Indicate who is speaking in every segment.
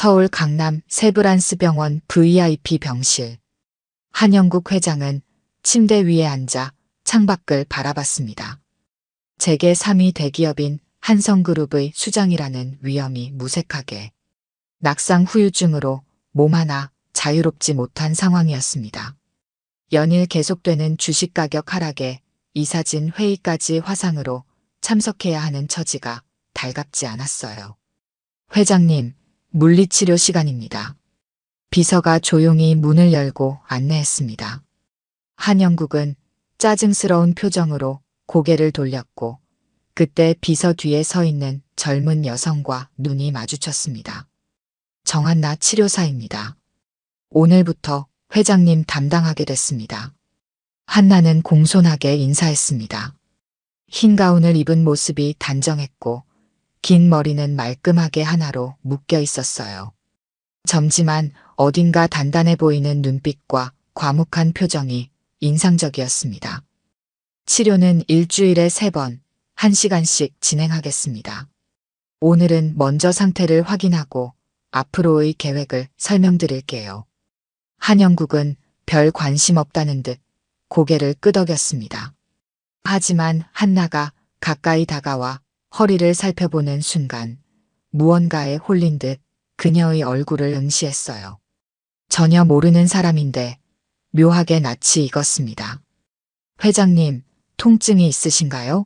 Speaker 1: 서울 강남 세브란스 병원 VIP 병실. 한영국 회장은 침대 위에 앉아 창밖을 바라봤습니다. 재계 3위 대기업인 한성그룹의 수장이라는 위험이 무색하게 낙상 후유증으로 몸 하나 자유롭지 못한 상황이었습니다. 연일 계속되는 주식 가격 하락에 이사진 회의까지 화상으로 참석해야 하는 처지가 달갑지 않았어요. 회장님, 물리치료 시간입니다. 비서가 조용히 문을 열고 안내했습니다. 한영국은 짜증스러운 표정으로 고개를 돌렸고 그때 비서 뒤에 서 있는 젊은 여성과 눈이 마주쳤습니다. 정한나 치료사입니다. 오늘부터 회장님 담당하게 됐습니다. 한나는 공손하게 인사했습니다. 흰 가운을 입은 모습이 단정했고 긴 머리는 말끔하게 하나로 묶여 있었어요. 젊지만 어딘가 단단해 보이는 눈빛과 과묵한 표정이 인상적이었습니다. 치료는 일주일에 3번, 1시간씩 진행하겠습니다. 오늘은 먼저 상태를 확인하고 앞으로의 계획을 설명드릴게요. 한영국은 별 관심 없다는 듯 고개를 끄덕였습니다. 하지만 한나가 가까이 다가와 허리를 살펴보는 순간 무언가에 홀린 듯 그녀의 얼굴을 응시했어요. 전혀 모르는 사람인데 묘하게 낯이 익었습니다. 회장님, 통증이 있으신가요?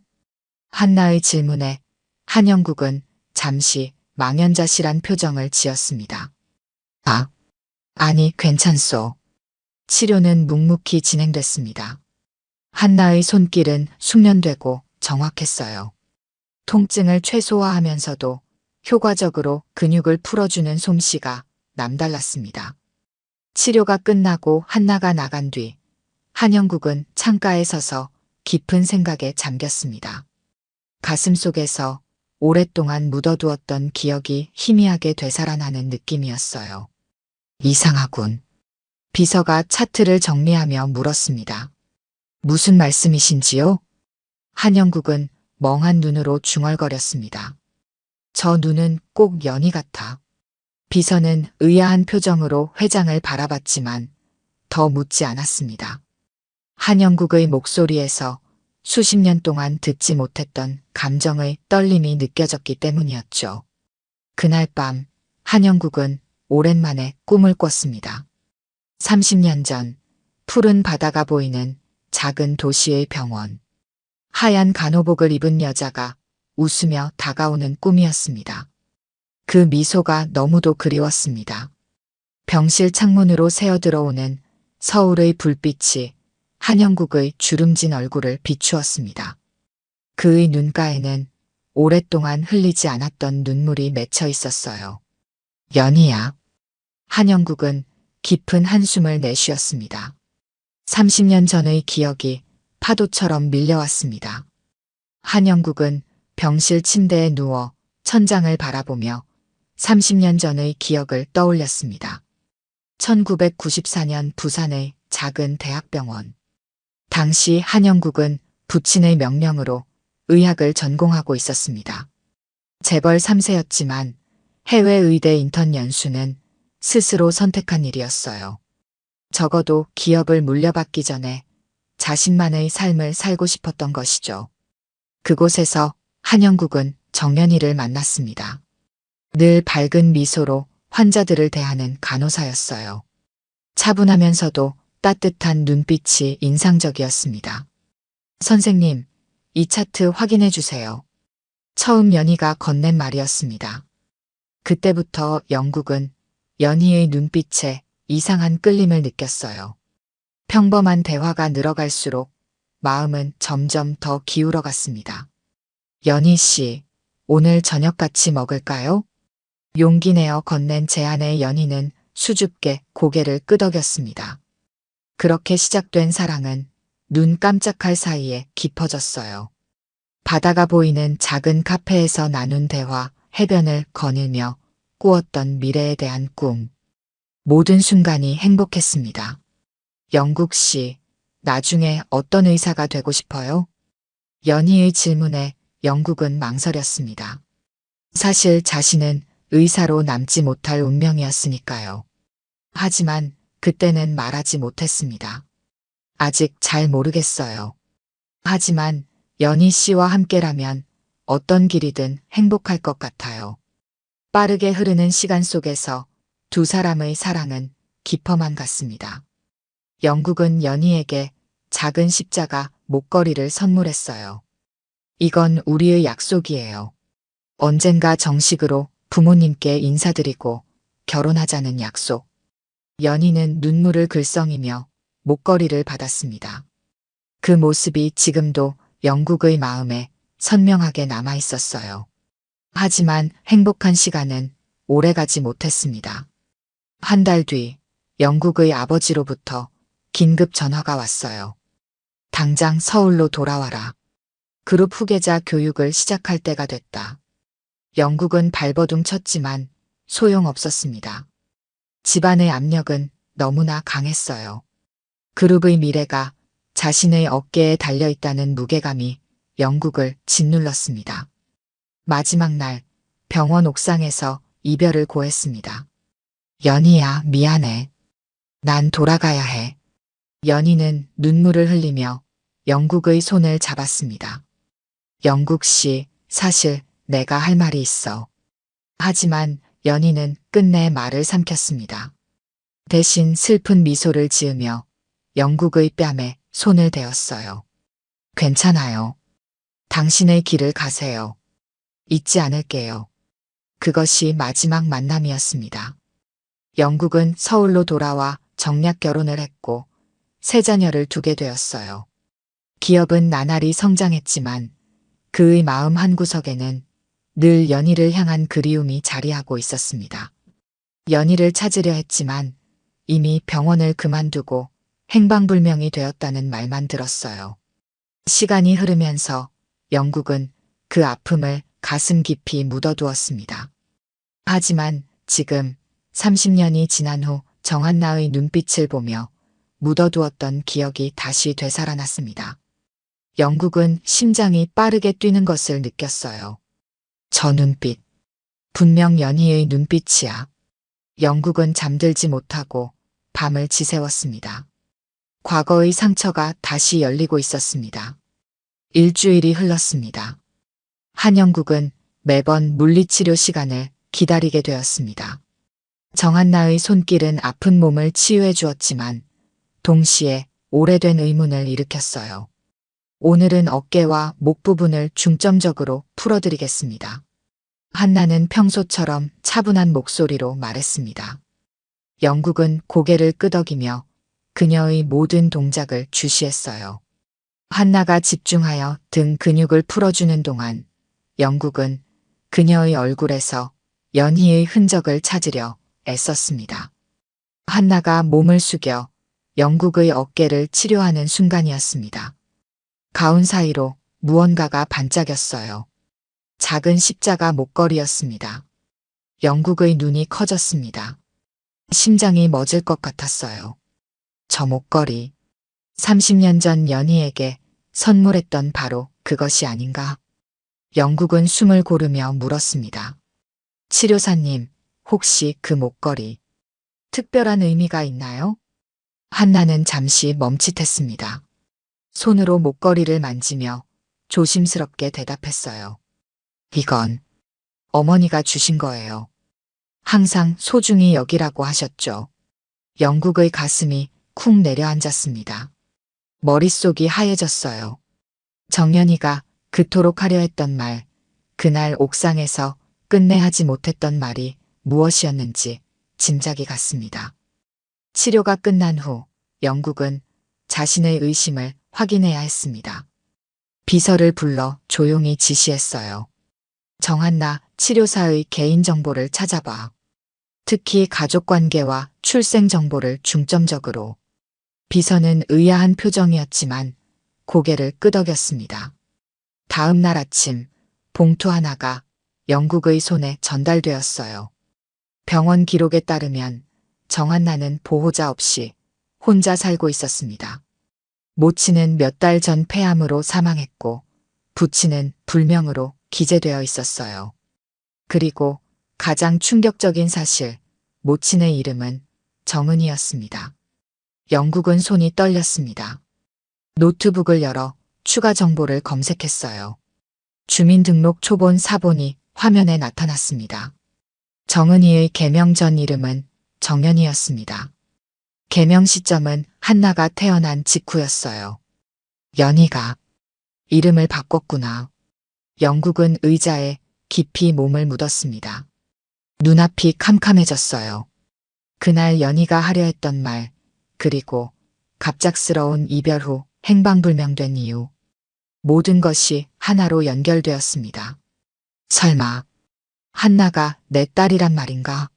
Speaker 1: 한나의 질문에 한영국은 잠시 망연자실한 표정을 지었습니다. 아니, 괜찮소. 치료는 묵묵히 진행됐습니다. 한나의 손길은 숙련되고 정확했어요. 통증을 최소화하면서도 효과적으로 근육을 풀어주는 솜씨가 남달랐습니다. 치료가 끝나고 한나가 나간 뒤 한영국은 창가에 서서 깊은 생각에 잠겼습니다. 가슴속에서 오랫동안 묻어두었던 기억이 희미하게 되살아나는 느낌이었어요. 이상하군. 비서가 차트를 정리하며 물었습니다. 무슨 말씀이신지요? 한영국은 멍한 눈으로 중얼거렸습니다. 저 눈은 꼭 연희 같아. 비서는 의아한 표정으로 회장을 바라봤지만 더 묻지 않았습니다. 한영국의 목소리에서 수십 년 동안 듣지 못했던 감정의 떨림이 느껴졌기 때문이었죠. 그날 밤 한영국은 오랜만에 꿈을 꿨습니다. 30년 전 푸른 바다가 보이는 작은 도시의 병원. 하얀 간호복을 입은 여자가 웃으며 다가오는 꿈이었습니다. 그 미소가 너무도 그리웠습니다. 병실 창문으로 새어들어오는 서울의 불빛이 한영국의 주름진 얼굴을 비추었습니다. 그의 눈가에는 오랫동안 흘리지 않았던 눈물이 맺혀 있었어요. 연희야. 한영국은 깊은 한숨을 내쉬었습니다. 30년 전의 기억이 파도처럼 밀려왔습니다. 한영국은 병실 침대에 누워 천장을 바라보며 30년 전의 기억을 떠올렸습니다. 1994년 부산의 작은 대학병원. 당시 한영국은 부친의 명령으로 의학을 전공하고 있었습니다. 재벌 3세였지만 해외 의대 인턴 연수는 스스로 선택한 일이었어요. 적어도 기업을 물려받기 전에 자신만의 삶을 살고 싶었던 것이죠. 그곳에서 한영국은 정연희를 만났습니다. 늘 밝은 미소로 환자들을 대하는 간호사였어요. 차분하면서도 따뜻한 눈빛이 인상적이었습니다. 선생님, 이 차트 확인해 주세요. 처음 연희가 건넨 말이었습니다. 그때부터 영국은 연희의 눈빛에 이상한 끌림을 느꼈어요. 평범한 대화가 늘어갈수록 마음은 점점 더 기울어갔습니다. 연희 씨, 오늘 저녁 같이 먹을까요? 용기 내어 건넨 제안에 연희는 수줍게 고개를 끄덕였습니다. 그렇게 시작된 사랑은 눈 깜짝할 사이에 깊어졌어요. 바다가 보이는 작은 카페에서 나눈 대화, 해변을 거닐며 꾸었던 미래에 대한 꿈. 모든 순간이 행복했습니다. 영국 씨, 나중에 어떤 의사가 되고 싶어요? 연희의 질문에 영국은 망설였습니다. 사실 자신은 의사로 남지 못할 운명이었으니까요. 하지만 그때는 말하지 못했습니다. 아직 잘 모르겠어요. 하지만 연희 씨와 함께라면 어떤 길이든 행복할 것 같아요. 빠르게 흐르는 시간 속에서 두 사람의 사랑은 깊어만 갔습니다. 영국은 연희에게 작은 십자가 목걸이를 선물했어요. 이건 우리의 약속이에요. 언젠가 정식으로 부모님께 인사드리고 결혼하자는 약속. 연희는 눈물을 글썽이며 목걸이를 받았습니다. 그 모습이 지금도 영국의 마음에 선명하게 남아 있었어요. 하지만 행복한 시간은 오래가지 못했습니다. 한 달 뒤 영국의 아버지로부터 긴급 전화가 왔어요. 당장 서울로 돌아와라. 그룹 후계자 교육을 시작할 때가 됐다. 영국은 발버둥 쳤지만 소용없었습니다. 집안의 압력은 너무나 강했어요. 그룹의 미래가 자신의 어깨에 달려있다는 무게감이 영국을 짓눌렀습니다. 마지막 날 병원 옥상에서 이별을 고했습니다. 연희야, 미안해. 난 돌아가야 해. 연희는 눈물을 흘리며 영국의 손을 잡았습니다. 영국 씨, 사실 내가 할 말이 있어. 하지만 연희는 끝내 말을 삼켰습니다. 대신 슬픈 미소를 지으며 영국의 뺨에 손을 대었어요. 괜찮아요. 당신의 길을 가세요. 잊지 않을게요. 그것이 마지막 만남이었습니다. 영국은 서울로 돌아와 정략 결혼을 했고 세 자녀를 두게 되었어요. 기업은 나날이 성장했지만 그의 마음 한구석에는 늘 연희를 향한 그리움이 자리하고 있었습니다. 연희를 찾으려 했지만 이미 병원을 그만두고 행방불명이 되었다는 말만 들었어요. 시간이 흐르면서 영국은 그 아픔을 가슴 깊이 묻어두었습니다. 하지만 지금 30년이 지난 후 정한나의 눈빛을 보며 묻어두었던 기억이 다시 되살아났습니다. 영국은 심장이 빠르게 뛰는 것을 느꼈어요. 저 눈빛. 분명 연희의 눈빛이야. 영국은 잠들지 못하고 밤을 지새웠습니다. 과거의 상처가 다시 열리고 있었습니다. 일주일이 흘렀습니다. 한영국은 매번 물리치료 시간을 기다리게 되었습니다. 정한나의 손길은 아픈 몸을 치유해 주었지만 동시에 오래된 의문을 일으켰어요. 오늘은 어깨와 목 부분을 중점적으로 풀어드리겠습니다. 한나는 평소처럼 차분한 목소리로 말했습니다. 영국은 고개를 끄덕이며 그녀의 모든 동작을 주시했어요. 한나가 집중하여 등 근육을 풀어주는 동안 영국은 그녀의 얼굴에서 연희의 흔적을 찾으려 애썼습니다. 한나가 몸을 숙여 영국의 어깨를 치료하는 순간이었습니다. 가운 사이로 무언가가 반짝였어요. 작은 십자가 목걸이였습니다. 영국의 눈이 커졌습니다. 심장이 멎을 것 같았어요. 저 목걸이, 30년 전 연희에게 선물했던 바로 그것이 아닌가? 영국은 숨을 고르며 물었습니다. 치료사님, 혹시 그 목걸이 특별한 의미가 있나요? 한나는 잠시 멈칫했습니다. 손으로 목걸이를 만지며 조심스럽게 대답했어요. 이건 어머니가 주신 거예요. 항상 소중히 여기라고 하셨죠. 영국의 가슴이 쿵 내려앉았습니다. 머릿속이 하얘졌어요. 정연이가 그토록 하려 했던 말, 그날 옥상에서 끝내 하지 못했던 말이 무엇이었는지 짐작이 갔습니다. 치료가 끝난 후 영국은 자신의 의심을 확인해야 했습니다. 비서를 불러 조용히 지시했어요. 정한나 치료사의 개인정보를 찾아봐. 특히 가족관계와 출생정보를 중점적으로. 비서는 의아한 표정이었지만 고개를 끄덕였습니다. 다음 날 아침 봉투 하나가 영국의 손에 전달되었어요. 병원 기록에 따르면 정한나는 보호자 없이 혼자 살고 있었습니다. 모친은 몇 달 전 폐암으로 사망했고 부친은 불명으로 기재되어 있었어요. 그리고 가장 충격적인 사실, 모친의 이름은 정은이었습니다. 영국은 손이 떨렸습니다. 노트북을 열어 추가 정보를 검색했어요. 주민등록 초본 사본이 화면에 나타났습니다. 정은이의 개명 전 이름은 정연이었습니다. 개명 시점은 한나가 태어난 직후였어요. 연희가 이름을 바꿨구나. 영국은 의자에 깊이 몸을 묻었습니다. 눈앞이 캄캄해졌어요. 그날 연희가 하려 했던 말, 그리고 갑작스러운 이별 후 행방불명된 이유. 모든 것이 하나로 연결되었습니다. 설마 한나가 내 딸이란 말인가?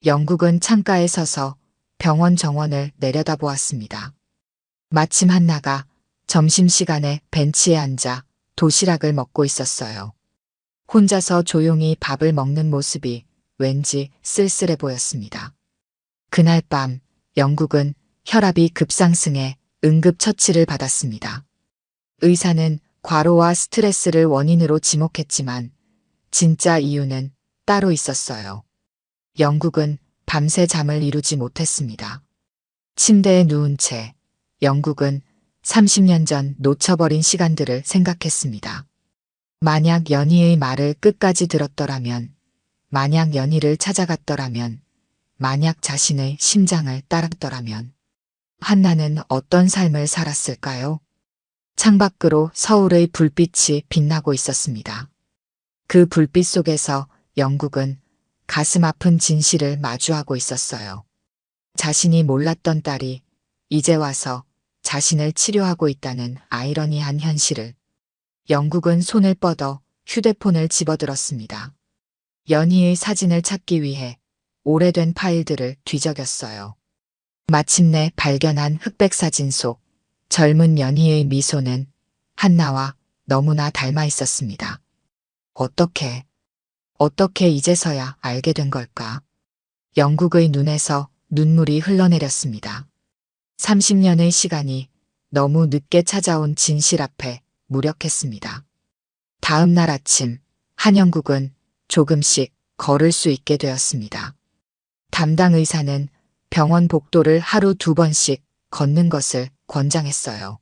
Speaker 1: 영국은 창가에 서서 병원 정원을 내려다보았습니다. 마침 한나가 점심시간에 벤치에 앉아 도시락을 먹고 있었어요. 혼자서 조용히 밥을 먹는 모습이 왠지 쓸쓸해 보였습니다. 그날 밤 영국은 혈압이 급상승해 응급처치를 받았습니다. 의사는 과로와 스트레스를 원인으로 지목했지만 진짜 이유는 따로 있었어요. 영국은 밤새 잠을 이루지 못했습니다. 침대에 누운 채 영국은 30년 전 놓쳐버린 시간들을 생각했습니다. 만약 연희의 말을 끝까지 들었더라면, 만약 연희를 찾아갔더라면, 만약 자신의 심장을 따랐더라면, 한나는 어떤 삶을 살았을까요? 창밖으로 서울의 불빛이 빛나고 있었습니다. 그 불빛 속에서 영국은 가슴 아픈 진실을 마주하고 있었어요. 자신이 몰랐던 딸이 이제 와서 자신을 치료하고 있다는 아이러니한 현실을. 영국은 손을 뻗어 휴대폰을 집어들었습니다. 연희의 사진을 찾기 위해 오래된 파일들을 뒤적였어요. 마침내 발견한 흑백 사진 속 젊은 연희의 미소는 한나와 너무나 닮아 있었습니다. 어떻게 이제서야 알게 된 걸까? 영국의 눈에서 눈물이 흘러내렸습니다. 30년의 시간이 너무 늦게 찾아온 진실 앞에 무력했습니다. 다음 날 아침 한영국은 조금씩 걸을 수 있게 되었습니다. 담당 의사는 병원 복도를 하루 2번씩 걷는 것을 권장했어요.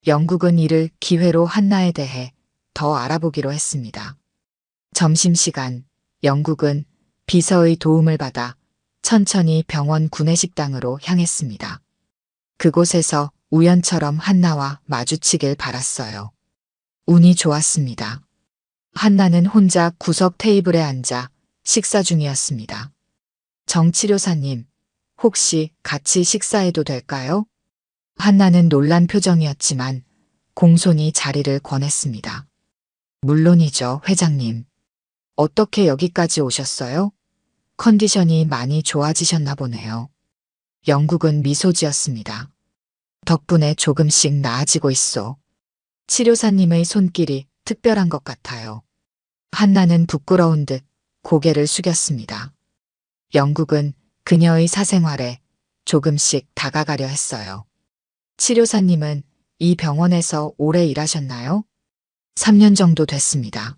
Speaker 1: 영국은 이를 기회로 한나에 대해 더 알아보기로 했습니다. 점심시간 영국은 비서의 도움을 받아 천천히 병원 구내식당으로 향했습니다. 그곳에서 우연처럼 한나와 마주치길 바랐어요. 운이 좋았습니다. 한나는 혼자 구석 테이블에 앉아 식사 중이었습니다. 정치료사님, 혹시 같이 식사해도 될까요? 한나는 놀란 표정이었지만 공손히 자리를 권했습니다. 물론이죠, 회장님. 어떻게 여기까지 오셨어요? 컨디션이 많이 좋아지셨나 보네요. 영국은 미소 지었습니다. 덕분에 조금씩 나아지고 있소. 치료사님의 손길이 특별한 것 같아요. 한나는 부끄러운 듯 고개를 숙였습니다. 영국은 그녀의 사생활에 조금씩 다가가려 했어요. 치료사님은 이 병원에서 오래 일하셨나요? 3년 정도 됐습니다.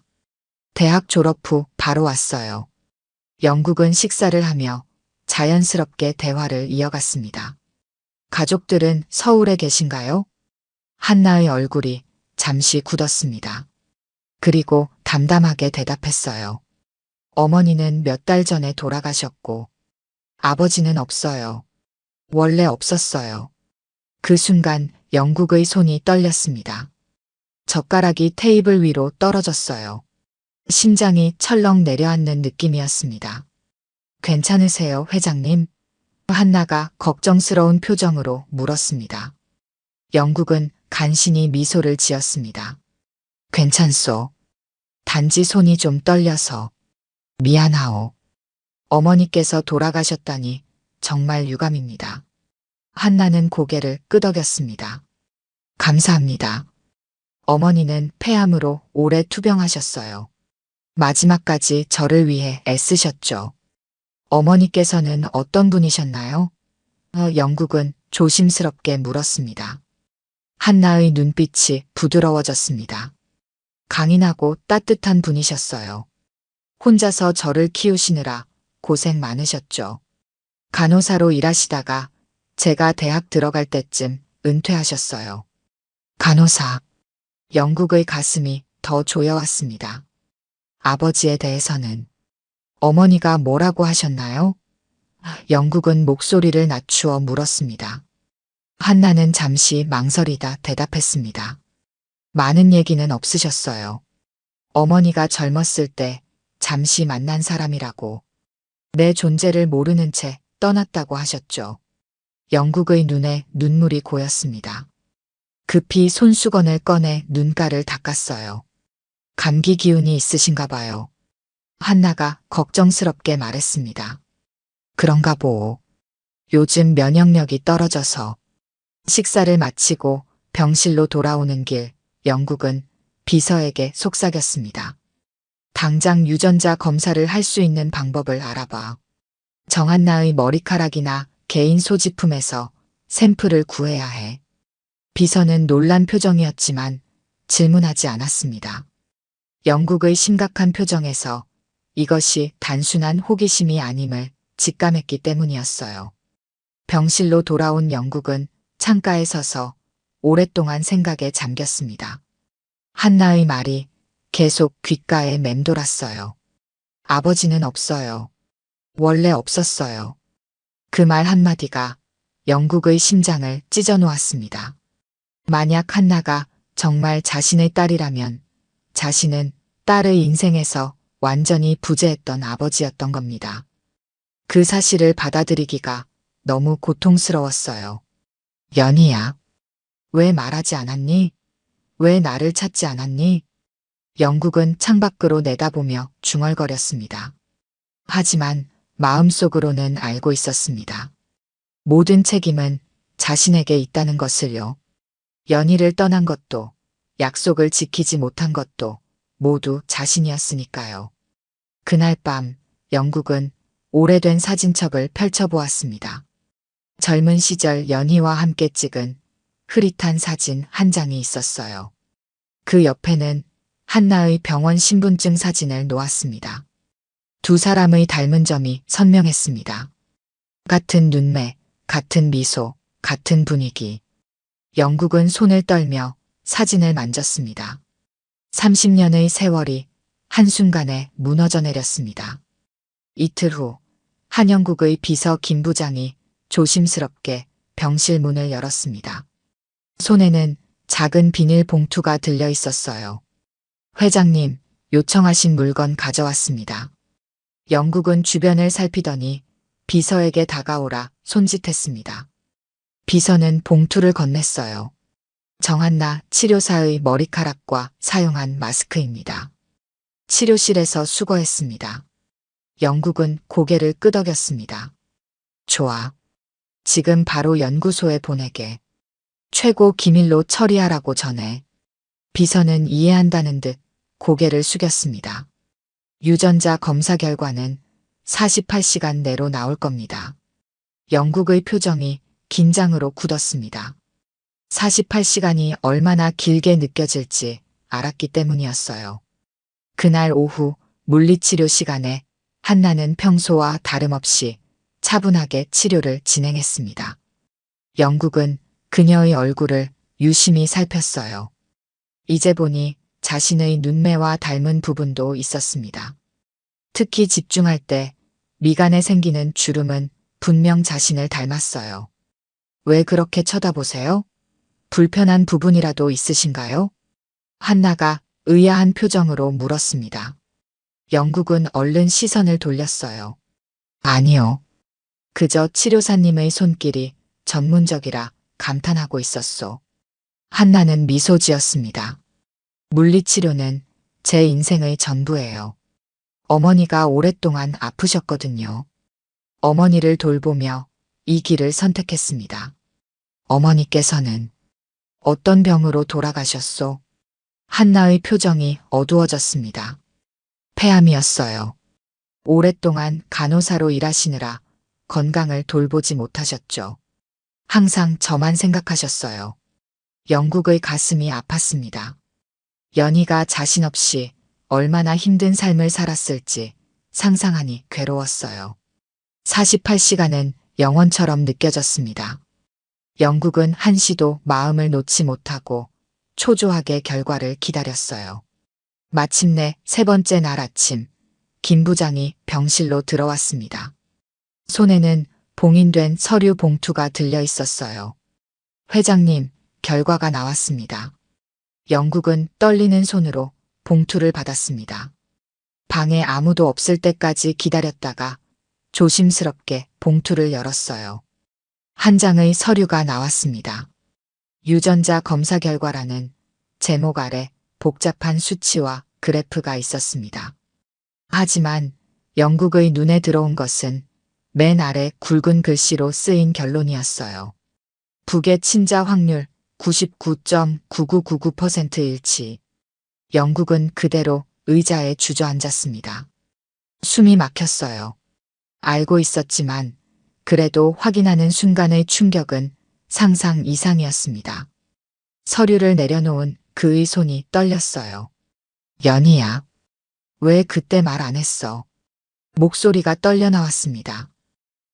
Speaker 1: 대학 졸업 후 바로 왔어요. 영국은 식사를 하며 자연스럽게 대화를 이어갔습니다. 가족들은 서울에 계신가요? 한나의 얼굴이 잠시 굳었습니다. 그리고 담담하게 대답했어요. 어머니는 몇 달 전에 돌아가셨고, 아버지는 없어요. 원래 없었어요. 그 순간 영국의 손이 떨렸습니다. 젓가락이 테이블 위로 떨어졌어요. 심장이 철렁 내려앉는 느낌이었습니다. 괜찮으세요, 회장님? 한나가 걱정스러운 표정으로 물었습니다. 영국은 간신히 미소를 지었습니다. 괜찮소. 단지 손이 좀 떨려서. 미안하오. 어머니께서 돌아가셨다니 정말 유감입니다. 한나는 고개를 끄덕였습니다. 감사합니다. 어머니는 폐암으로 오래 투병하셨어요. 마지막까지 저를 위해 애쓰셨죠. 어머니께서는 어떤 분이셨나요? 영국은 조심스럽게 물었습니다. 한나의 눈빛이 부드러워졌습니다. 강인하고 따뜻한 분이셨어요. 혼자서 저를 키우시느라 고생 많으셨죠. 간호사로 일하시다가 제가 대학 들어갈 때쯤 은퇴하셨어요. 간호사. 영국의 가슴이 더 조여왔습니다. 아버지에 대해서는 어머니가 뭐라고 하셨나요? 영국은 목소리를 낮추어 물었습니다. 한나는 잠시 망설이다 대답했습니다. 많은 얘기는 없으셨어요. 어머니가 젊었을 때 잠시 만난 사람이라고, 내 존재를 모르는 채 떠났다고 하셨죠. 영국의 눈에 눈물이 고였습니다. 급히 손수건을 꺼내 눈가를 닦았어요. 감기 기운이 있으신가 봐요. 한나가 걱정스럽게 말했습니다. 그런가 보오. 요즘 면역력이 떨어져서. 식사를 마치고 병실로 돌아오는 길, 영국은 비서에게 속삭였습니다. 당장 유전자 검사를 할 수 있는 방법을 알아봐. 정한나의 머리카락이나 개인 소지품에서 샘플을 구해야 해. 비서는 놀란 표정이었지만 질문하지 않았습니다. 영국의 심각한 표정에서 이것이 단순한 호기심이 아님을 직감했기 때문이었어요. 병실로 돌아온 영국은 창가에 서서 오랫동안 생각에 잠겼습니다. 한나의 말이 계속 귓가에 맴돌았어요. 아버지는 없어요. 원래 없었어요. 그 말 한마디가 영국의 심장을 찢어놓았습니다. 만약 한나가 정말 자신의 딸이라면 자신은 딸의 인생에서 완전히 부재했던 아버지였던 겁니다. 그 사실을 받아들이기가 너무 고통스러웠어요. 연희야, 왜 말하지 않았니? 왜 나를 찾지 않았니? 영국은 창밖으로 내다보며 중얼거렸습니다. 하지만 마음속으로는 알고 있었습니다. 모든 책임은 자신에게 있다는 것을요. 연희를 떠난 것도, 약속을 지키지 못한 것도 모두 자신이었으니까요. 그날 밤 영국은 오래된 사진첩을 펼쳐보았습니다. 젊은 시절 연희와 함께 찍은 흐릿한 사진 한 장이 있었어요. 그 옆에는 한나의 병원 신분증 사진을 놓았습니다. 두 사람의 닮은 점이 선명했습니다. 같은 눈매, 같은 미소, 같은 분위기. 영국은 손을 떨며 사진을 만졌습니다. 30년의 세월이 한순간에 무너져 내렸습니다. 이틀 후 한영국의 비서 김 부장이 조심스럽게 병실 문을 열었습니다. 손에는 작은 비닐 봉투가 들려 있었어요. 회장님, 요청하신 물건 가져왔습니다. 영국은 주변을 살피더니 비서에게 다가오라 손짓했습니다. 비서는 봉투를 건넸어요. 정한나 치료사의 머리카락과 사용한 마스크입니다. 치료실에서 수거했습니다. 영국은 고개를 끄덕였습니다. 좋아. 지금 바로 연구소에 보내게. 최고 기밀로 처리하라고 전해. 비서는 이해한다는 듯 고개를 숙였습니다. 유전자 검사 결과는 48시간 내로 나올 겁니다. 영국의 표정이 긴장으로 굳었습니다. 48시간이 얼마나 길게 느껴질지 알았기 때문이었어요. 그날 오후 물리치료 시간에 한나는 평소와 다름없이 차분하게 치료를 진행했습니다. 영국은 그녀의 얼굴을 유심히 살폈어요. 이제 보니 자신의 눈매와 닮은 부분도 있었습니다. 특히 집중할 때 미간에 생기는 주름은 분명 자신을 닮았어요. 왜 그렇게 쳐다보세요? 불편한 부분이라도 있으신가요? 한나가 의아한 표정으로 물었습니다. 영국은 얼른 시선을 돌렸어요. 아니요. 그저 치료사님의 손길이 전문적이라 감탄하고 있었소. 한나는 미소 지었습니다. 물리치료는 제 인생의 전부예요. 어머니가 오랫동안 아프셨거든요. 어머니를 돌보며 이 길을 선택했습니다. 어머니께서는 어떤 병으로 돌아가셨소? 한나의 표정이 어두워졌습니다. 폐암이었어요. 오랫동안 간호사로 일하시느라 건강을 돌보지 못하셨죠. 항상 저만 생각하셨어요. 영국의 가슴이 아팠습니다. 연희가 자신 없이 얼마나 힘든 삶을 살았을지 상상하니 괴로웠어요. 48시간은 영원처럼 느껴졌습니다. 영국은 한시도 마음을 놓지 못하고 초조하게 결과를 기다렸어요. 마침내 세 번째 날 아침, 김 부장이 병실로 들어왔습니다. 손에는 봉인된 서류 봉투가 들려 있었어요. 회장님, 결과가 나왔습니다. 영국은 떨리는 손으로 봉투를 받았습니다. 방에 아무도 없을 때까지 기다렸다가 조심스럽게 봉투를 열었어요. 한 장의 서류가 나왔습니다. 유전자 검사 결과라는 제목 아래 복잡한 수치와 그래프가 있었습니다. 하지만 영국의 눈에 들어온 것은 맨 아래 굵은 글씨로 쓰인 결론이었어요. 북의 친자 확률 99.9999% 일치. 영국은 그대로 의자에 주저앉았습니다. 숨이 막혔어요. 알고 있었지만 그래도 확인하는 순간의 충격은 상상 이상이었습니다. 서류를 내려놓은 그의 손이 떨렸어요. 연희야, 왜 그때 말 안 했어? 목소리가 떨려 나왔습니다.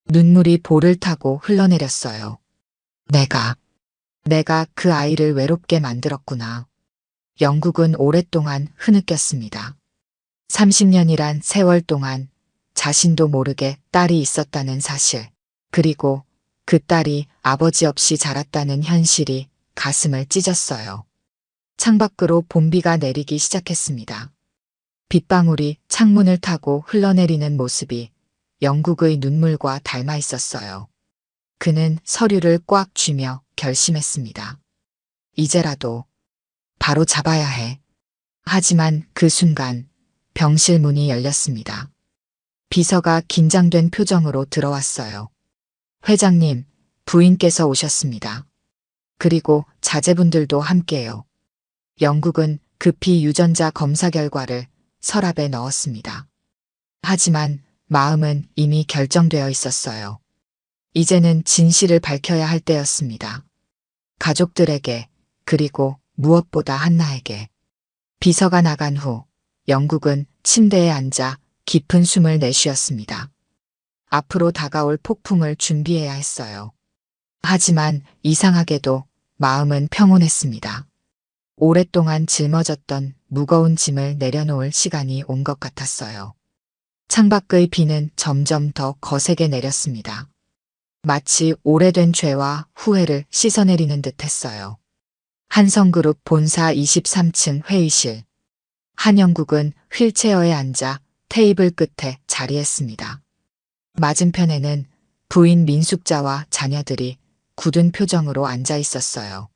Speaker 1: 눈물이 볼을 타고 흘러내렸어요. 내가 그 아이를 외롭게 만들었구나. 영국은 오랫동안 흐느꼈습니다. 30년이란 세월 동안 자신도 모르게 딸이 있었다는 사실, 그리고 그 딸이 아버지 없이 자랐다는 현실이 가슴을 찢었어요. 창밖으로 봄비가 내리기 시작했습니다. 빗방울이 창문을 타고 흘러내리는 모습이 영국의 눈물과 닮아 있었어요. 그는 서류를 꽉 쥐며 결심했습니다. 이제라도 바로 잡아야 해. 하지만 그 순간 병실 문이 열렸습니다. 비서가 긴장된 표정으로 들어왔어요. 회장님, 부인께서 오셨습니다. 그리고 자제분들도 함께요. 영국은 급히 유전자 검사 결과를 서랍에 넣었습니다. 하지만 마음은 이미 결정되어 있었어요. 이제는 진실을 밝혀야 할 때였습니다. 가족들에게, 그리고 무엇보다 한나에게. 비서가 나간 후 영국은 침대에 앉아 깊은 숨을 내쉬었습니다. 앞으로 다가올 폭풍을 준비해야 했어요. 하지만 이상하게도 마음은 평온했습니다. 오랫동안 짊어졌던 무거운 짐을 내려놓을 시간이 온 것 같았어요. 창밖의 비는 점점 더 거세게 내렸습니다. 마치 오래된 죄와 후회를 씻어내리는 듯 했어요. 한성그룹 본사 23층 회의실. 한영국은 휠체어에 앉아 테이블 끝에 자리했습니다. 맞은편에는 부인 민숙자와 자녀들이 굳은 표정으로 앉아 있었어요.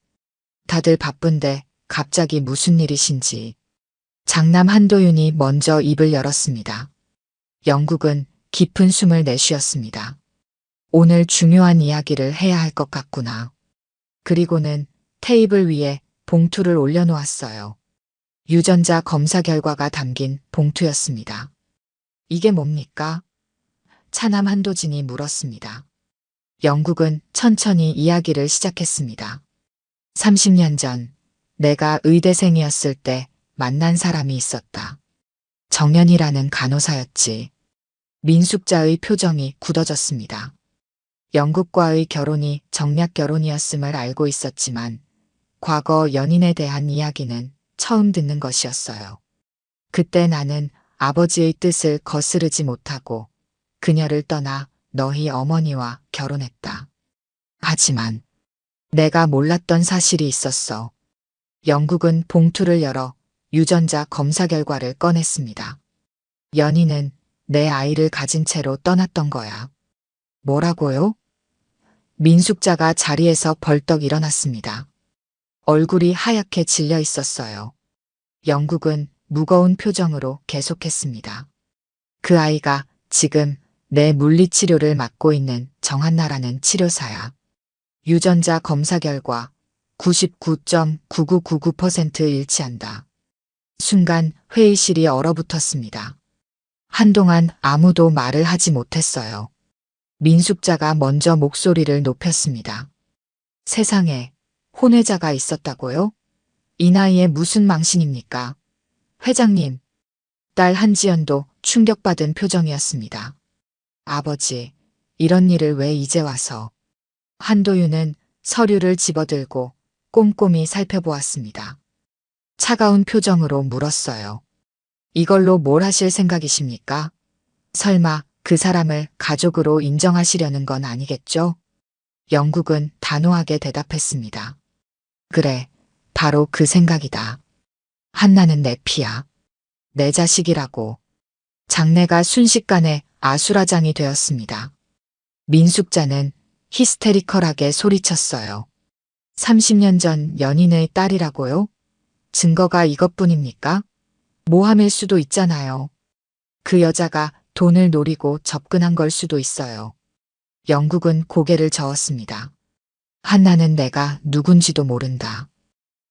Speaker 1: 다들 바쁜데 갑자기 무슨 일이신지. 장남 한도윤이 먼저 입을 열었습니다. 영국은 깊은 숨을 내쉬었습니다. 오늘 중요한 이야기를 해야 할 것 같구나. 그리고는 테이블 위에 봉투를 올려놓았어요. 유전자 검사 결과가 담긴 봉투였습니다. 이게 뭡니까? 차남 한도진이 물었습니다. 영국은 천천히 이야기를 시작했습니다. 30년 전 내가 의대생이었을 때 만난 사람이 있었다. 정연이라는 간호사였지. 민숙자의 표정이 굳어졌습니다. 영국과의 결혼이 정략 결혼이었음을 알고 있었지만 과거 연인에 대한 이야기는 처음 듣는 것이었어요. 그때 나는 아버지의 뜻을 거스르지 못하고 그녀를 떠나 너희 어머니와 결혼했다. 하지만 내가 몰랐던 사실이 있었어. 영국은 봉투를 열어 유전자 검사 결과를 꺼냈습니다. 연희는 내 아이를 가진 채로 떠났던 거야. 뭐라고요? 민숙자가 자리에서 벌떡 일어났습니다. 얼굴이 하얗게 질려 있었어요. 영국은 무거운 표정으로 계속했습니다. 그 아이가 지금 내 물리치료를 맡고 있는 정한나라는 치료사야. 유전자 검사 결과 99.9999% 일치한다. 순간 회의실이 얼어붙었습니다. 한동안 아무도 말을 하지 못했어요. 민숙자가 먼저 목소리를 높였습니다. 세상에 혼외자가 있었다고요? 이 나이에 무슨 망신입니까? 회장님, 딸 한지연도 충격받은 표정이었습니다. 아버지, 이런 일을 왜 이제 와서? 한도윤은 서류를 집어들고 꼼꼼히 살펴보았습니다. 차가운 표정으로 물었어요. 이걸로 뭘 하실 생각이십니까? 설마 그 사람을 가족으로 인정하시려는 건 아니겠죠? 영국은 단호하게 대답했습니다. 그래, 바로 그 생각이다. 한나는 내 피야. 내 자식이라고. 장내가 순식간에 아수라장이 되었습니다. 민숙자는 히스테리컬하게 소리쳤어요. 30년 전 연인의 딸이라고요? 증거가 이것뿐입니까? 모함일 수도 있잖아요. 그 여자가 돈을 노리고 접근한 걸 수도 있어요. 영국은 고개를 저었습니다. 한나는 내가 누군지도 모른다.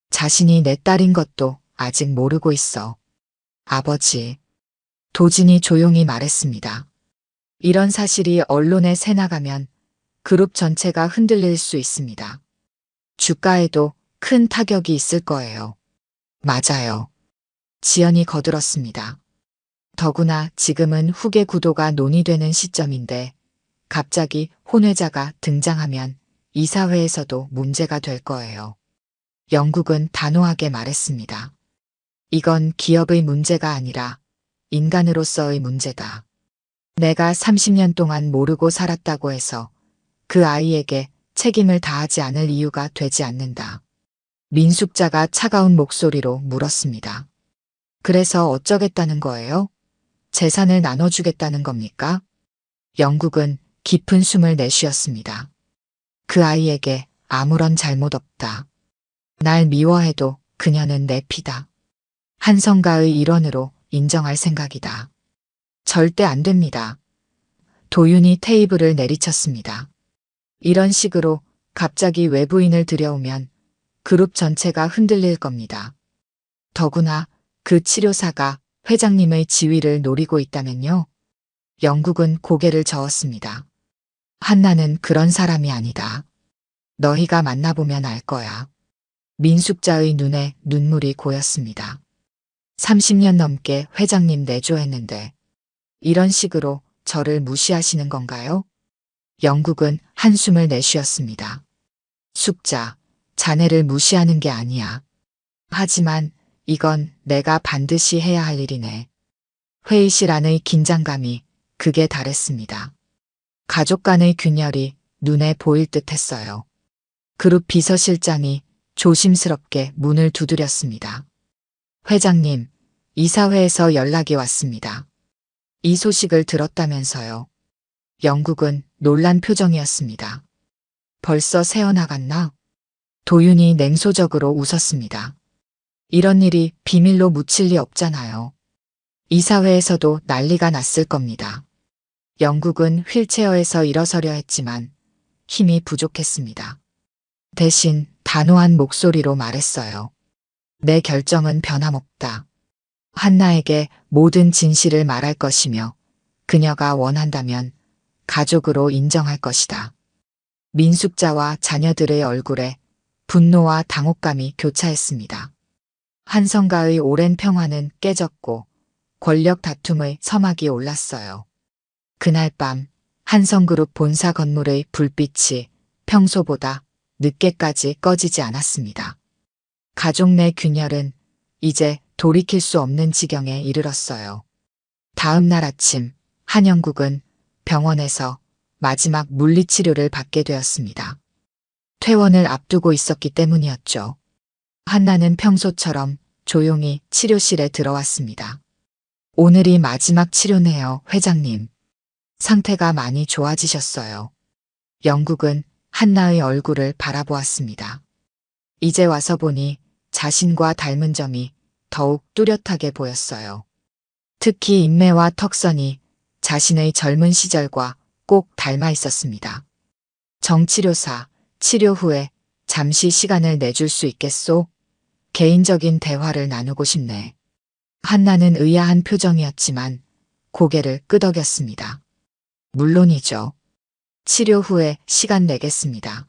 Speaker 1: 자신이 내 딸인 것도 아직 모르고 있어. 아버지. 도진이 조용히 말했습니다. 이런 사실이 언론에 새나가면 그룹 전체가 흔들릴 수 있습니다. 주가에도 큰 타격이 있을 거예요. 맞아요. 지연이 거들었습니다. 더구나 지금은 후계 구도가 논의되는 시점인데 갑자기 혼외자가 등장하면 이사회에서도 문제가 될 거예요. 영국은 단호하게 말했습니다. 이건 기업의 문제가 아니라 인간으로서의 문제다. 내가 30년 동안 모르고 살았다고 해서 그 아이에게 책임을 다하지 않을 이유가 되지 않는다. 민숙자가 차가운 목소리로 물었습니다. 그래서 어쩌겠다는 거예요? 재산을 나눠주겠다는 겁니까? 영국은 깊은 숨을 내쉬었습니다. 그 아이에게 아무런 잘못 없다. 날 미워해도 그녀는 내 피다. 한성가의 일원으로 인정할 생각이다. 절대 안 됩니다. 도윤이 테이블을 내리쳤습니다. 이런 식으로 갑자기 외부인을 들여오면 그룹 전체가 흔들릴 겁니다. 더구나 그 치료사가 회장님의 지위를 노리고 있다면요. 영국은 고개를 저었습니다. 한나는 그런 사람이 아니다. 너희가 만나보면 알 거야. 민숙자의 눈에 눈물이 고였습니다. 30년 넘게 회장님 내조했는데 이런 식으로 저를 무시하시는 건가요? 영국은 한숨을 내쉬었습니다. 숙자, 자네를 무시하는 게 아니야. 하지만 이건 내가 반드시 해야 할 일이네. 회의실 안의 긴장감이 극에 달했습니다. 가족 간의 균열이 눈에 보일 듯 했어요. 그룹 비서실장이 조심스럽게 문을 두드렸습니다. 회장님, 이사회에서 연락이 왔습니다. 이 소식을 들었다면서요. 영국은 놀란 표정이었습니다. 벌써 새어나갔나? 도윤이 냉소적으로 웃었습니다. 이런 일이 비밀로 묻힐 리 없잖아요. 이사회에서도 난리가 났을 겁니다. 영국은 휠체어에서 일어서려 했지만 힘이 부족했습니다. 대신 단호한 목소리로 말했어요. 내 결정은 변함없다. 한나에게 모든 진실을 말할 것이며 그녀가 원한다면 가족으로 인정할 것이다. 민숙자와 자녀들의 얼굴에 분노와 당혹감이 교차했습니다. 한성가의 오랜 평화는 깨졌고 권력 다툼의 서막이 올랐어요. 그날 밤 한성그룹 본사 건물의 불빛이 평소보다 늦게까지 꺼지지 않았습니다. 가족 내 균열은 이제 돌이킬 수 없는 지경에 이르렀어요. 다음 날 아침 한영국은 병원에서 마지막 물리치료를 받게 되었습니다. 퇴원을 앞두고 있었기 때문이었죠. 한나는 평소처럼 조용히 치료실에 들어왔습니다. 오늘이 마지막 치료네요, 회장님. 상태가 많이 좋아지셨어요. 영국은 한나의 얼굴을 바라보았습니다. 이제 와서 보니 자신과 닮은 점이 더욱 뚜렷하게 보였어요. 특히 인매와 턱선이 자신의 젊은 시절과 꼭 닮아 있었습니다. 정치료사, 치료 후에 잠시 시간을 내줄 수 있겠소? 개인적인 대화를 나누고 싶네. 한나는 의아한 표정이었지만 고개를 끄덕였습니다. 물론이죠. 치료 후에 시간 내겠습니다.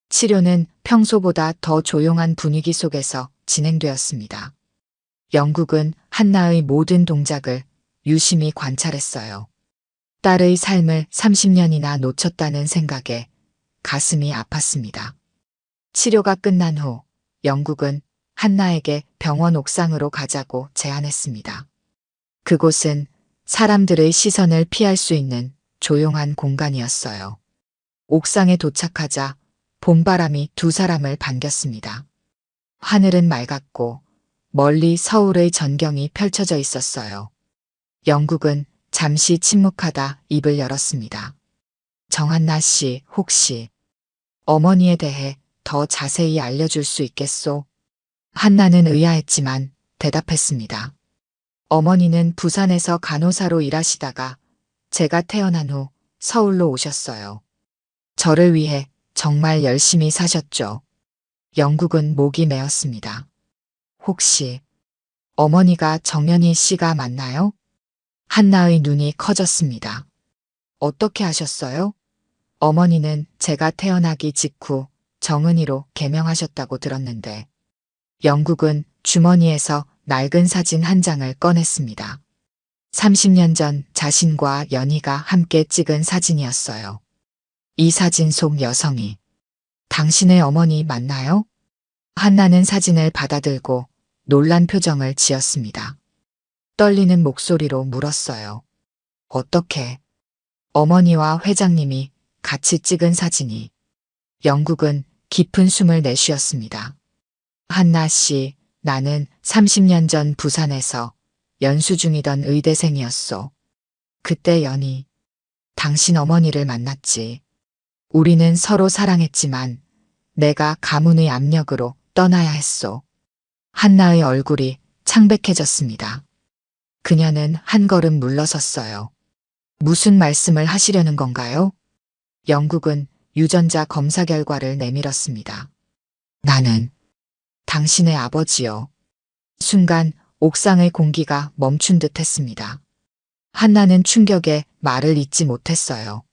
Speaker 1: 치료는 평소보다 더 조용한 분위기 속에서 진행되었습니다. 영국은 한나의 모든 동작을 유심히 관찰했어요. 딸의 삶을 30년이나 놓쳤다는 생각에 가슴이 아팠습니다. 치료가 끝난 후 영국은 한나에게 병원 옥상으로 가자고 제안했습니다. 그곳은 사람들의 시선을 피할 수 있는 조용한 공간이었어요. 옥상에 도착하자 봄바람이 두 사람을 반겼습니다. 하늘은 맑았고 멀리 서울의 전경이 펼쳐져 있었어요. 영국은 잠시 침묵하다 입을 열었습니다. 정한나 씨, 혹시 어머니에 대해 더 자세히 알려줄 수 있겠소? 한나는 의아했지만 대답했습니다. 어머니는 부산에서 간호사로 일하시다가 제가 태어난 후 서울로 오셨어요. 저를 위해 정말 열심히 사셨죠. 영국은 목이 메었습니다. 혹시 어머니가 정연희 씨가 맞나요? 한나의 눈이 커졌습니다. 어떻게 아셨어요? 어머니는 제가 태어나기 직후 정은이로 개명하셨다고 들었는데. 영국은 주머니에서 낡은 사진 한 장을 꺼냈습니다. 30년 전 자신과 연희가 함께 찍은 사진이었어요. 이 사진 속 여성이 당신의 어머니 맞나요? 한나는 사진을 받아들고 놀란 표정을 지었습니다. 떨리는 목소리로 물었어요. 어떻게? 어머니와 회장님이 같이 찍은 사진이. 영국은 깊은 숨을 내쉬었습니다. 한나 씨, 나는 30년 전 부산에서 연수 중이던 의대생이었소. 그때 연희, 당신 어머니를 만났지. 우리는 서로 사랑했지만 내가 가문의 압력으로 떠나야 했소. 한나의 얼굴이 창백해졌습니다. 그녀는 한 걸음 물러섰어요. 무슨 말씀을 하시려는 건가요? 영국은 유전자 검사 결과를 내밀었습니다. 나는 당신의 아버지요. 순간 옥상의 공기가 멈춘 듯 했습니다. 한나는 충격에 말을 잇지 못했어요.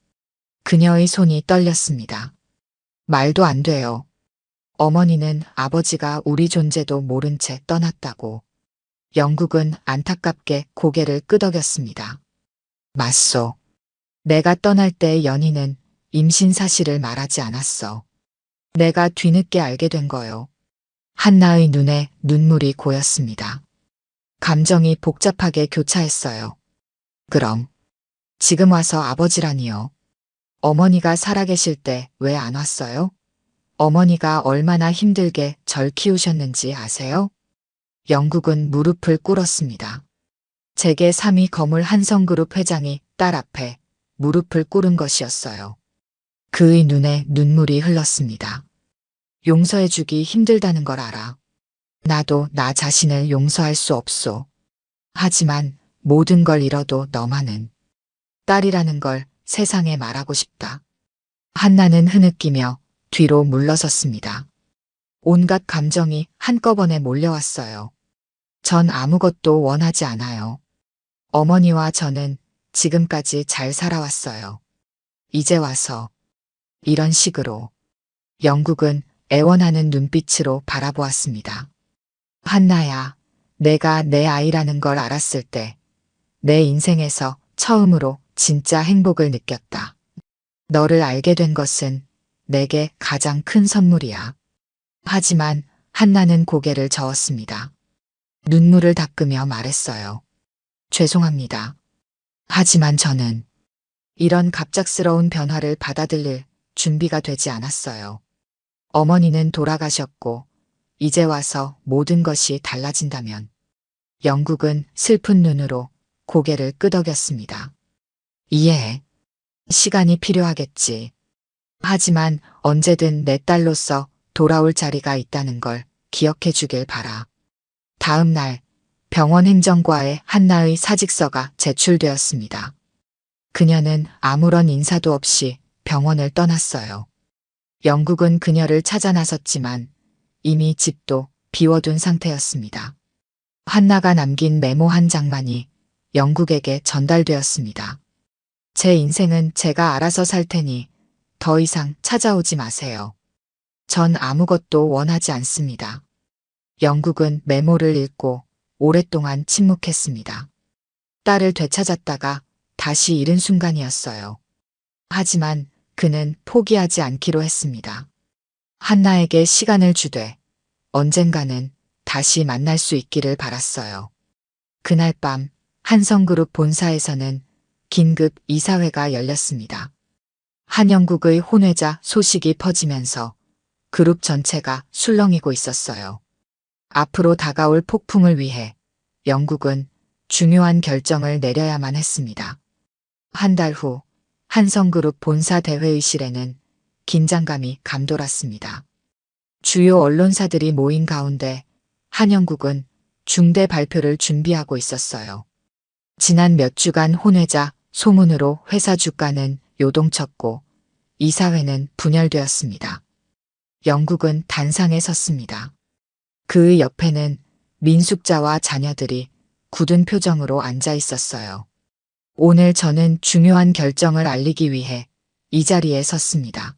Speaker 1: 그녀의 손이 떨렸습니다. 말도 안 돼요. 어머니는 아버지가 우리 존재도 모른 채 떠났다고. 영국은 안타깝게 고개를 끄덕였습니다. 맞소. 내가 떠날 때 연희는 임신 사실을 말하지 않았어. 내가 뒤늦게 알게 된 거요. 한나의 눈에 눈물이 고였습니다. 감정이 복잡하게 교차했어요. 그럼 지금 와서 아버지라니요. 어머니가 살아계실 때 왜 안 왔어요? 어머니가 얼마나 힘들게 절 키우셨는지 아세요? 영국은 무릎을 꿇었습니다. 재계 3위 거물 한성그룹 회장이 딸 앞에 무릎을 꿇은 것이었어요. 그의 눈에 눈물이 흘렀습니다. 용서해주기 힘들다는 걸 알아. 나도 나 자신을 용서할 수 없소. 하지만 모든 걸 잃어도 너만은 딸이라는 걸 세상에 말하고 싶다. 한나는 흐느끼며 뒤로 물러섰습니다. 온갖 감정이 한꺼번에 몰려왔어요. 전 아무것도 원하지 않아요. 어머니와 저는 지금까지 잘 살아왔어요. 이제 와서 이런 식으로. 영국은 애원하는 눈빛으로 바라보았습니다. 한나야, 내가 내 아이라는 걸 알았을 때 내 인생에서 처음으로 진짜 행복을 느꼈다. 너를 알게 된 것은 내게 가장 큰 선물이야. 하지만 한나는 고개를 저었습니다. 눈물을 닦으며 말했어요. 죄송합니다. 하지만 저는 이런 갑작스러운 변화를 받아들일 준비가 되지 않았어요. 어머니는 돌아가셨고 이제 와서 모든 것이 달라진다면. 영국은 슬픈 눈으로 고개를 끄덕였습니다. 이해해. 시간이 필요하겠지. 하지만 언제든 내 딸로서 돌아올 자리가 있다는 걸 기억해 주길 바라. 다음 날 병원 행정과에 한나의 사직서가 제출되었습니다. 그녀는 아무런 인사도 없이 병원을 떠났어요. 영국은 그녀를 찾아 나섰지만 이미 집도 비워둔 상태였습니다. 한나가 남긴 메모 한 장만이 영국에게 전달되었습니다. 제 인생은 제가 알아서 살 테니 더 이상 찾아오지 마세요. 전 아무것도 원하지 않습니다. 영국은 메모를 읽고 오랫동안 침묵했습니다. 딸을 되찾았다가 다시 잃은 순간이었어요. 하지만 그는 포기하지 않기로 했습니다. 한나에게 시간을 주되 언젠가는 다시 만날 수 있기를 바랐어요. 그날 밤 한성그룹 본사에서는 긴급 이사회가 열렸습니다. 한영국의 혼외자 소식이 퍼지면서 그룹 전체가 술렁이고 있었어요. 앞으로 다가올 폭풍을 위해 영국은 중요한 결정을 내려야만 했습니다. 한 달 후 한성그룹 본사 대회의실에는 긴장감이 감돌았습니다. 주요 언론사들이 모인 가운데 한영국은 중대 발표를 준비하고 있었어요. 지난 몇 주간 혼외자 소문으로 회사 주가는 요동쳤고 이사회는 분열되었습니다. 영국은 단상에 섰습니다. 그의 옆에는 민숙자와 자녀들이 굳은 표정으로 앉아 있었어요. 오늘 저는 중요한 결정을 알리기 위해 이 자리에 섰습니다.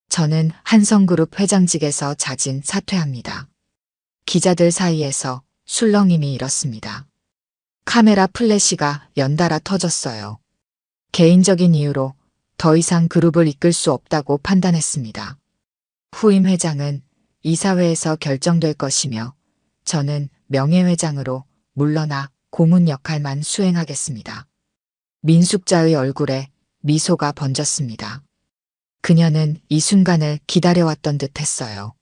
Speaker 1: 저는 한성그룹 회장직에서 자진 사퇴합니다. 기자들 사이에서 술렁임이 일었습니다. 카메라 플래시가 연달아 터졌어요. 개인적인 이유로 더 이상 그룹을 이끌 수 없다고 판단했습니다. 후임 회장은 이사회에서 결정될 것이며 저는 명예회장으로 물러나 고문 역할만 수행하겠습니다. 민숙자의 얼굴에 미소가 번졌습니다. 그녀는 이 순간을 기다려왔던 듯 했어요.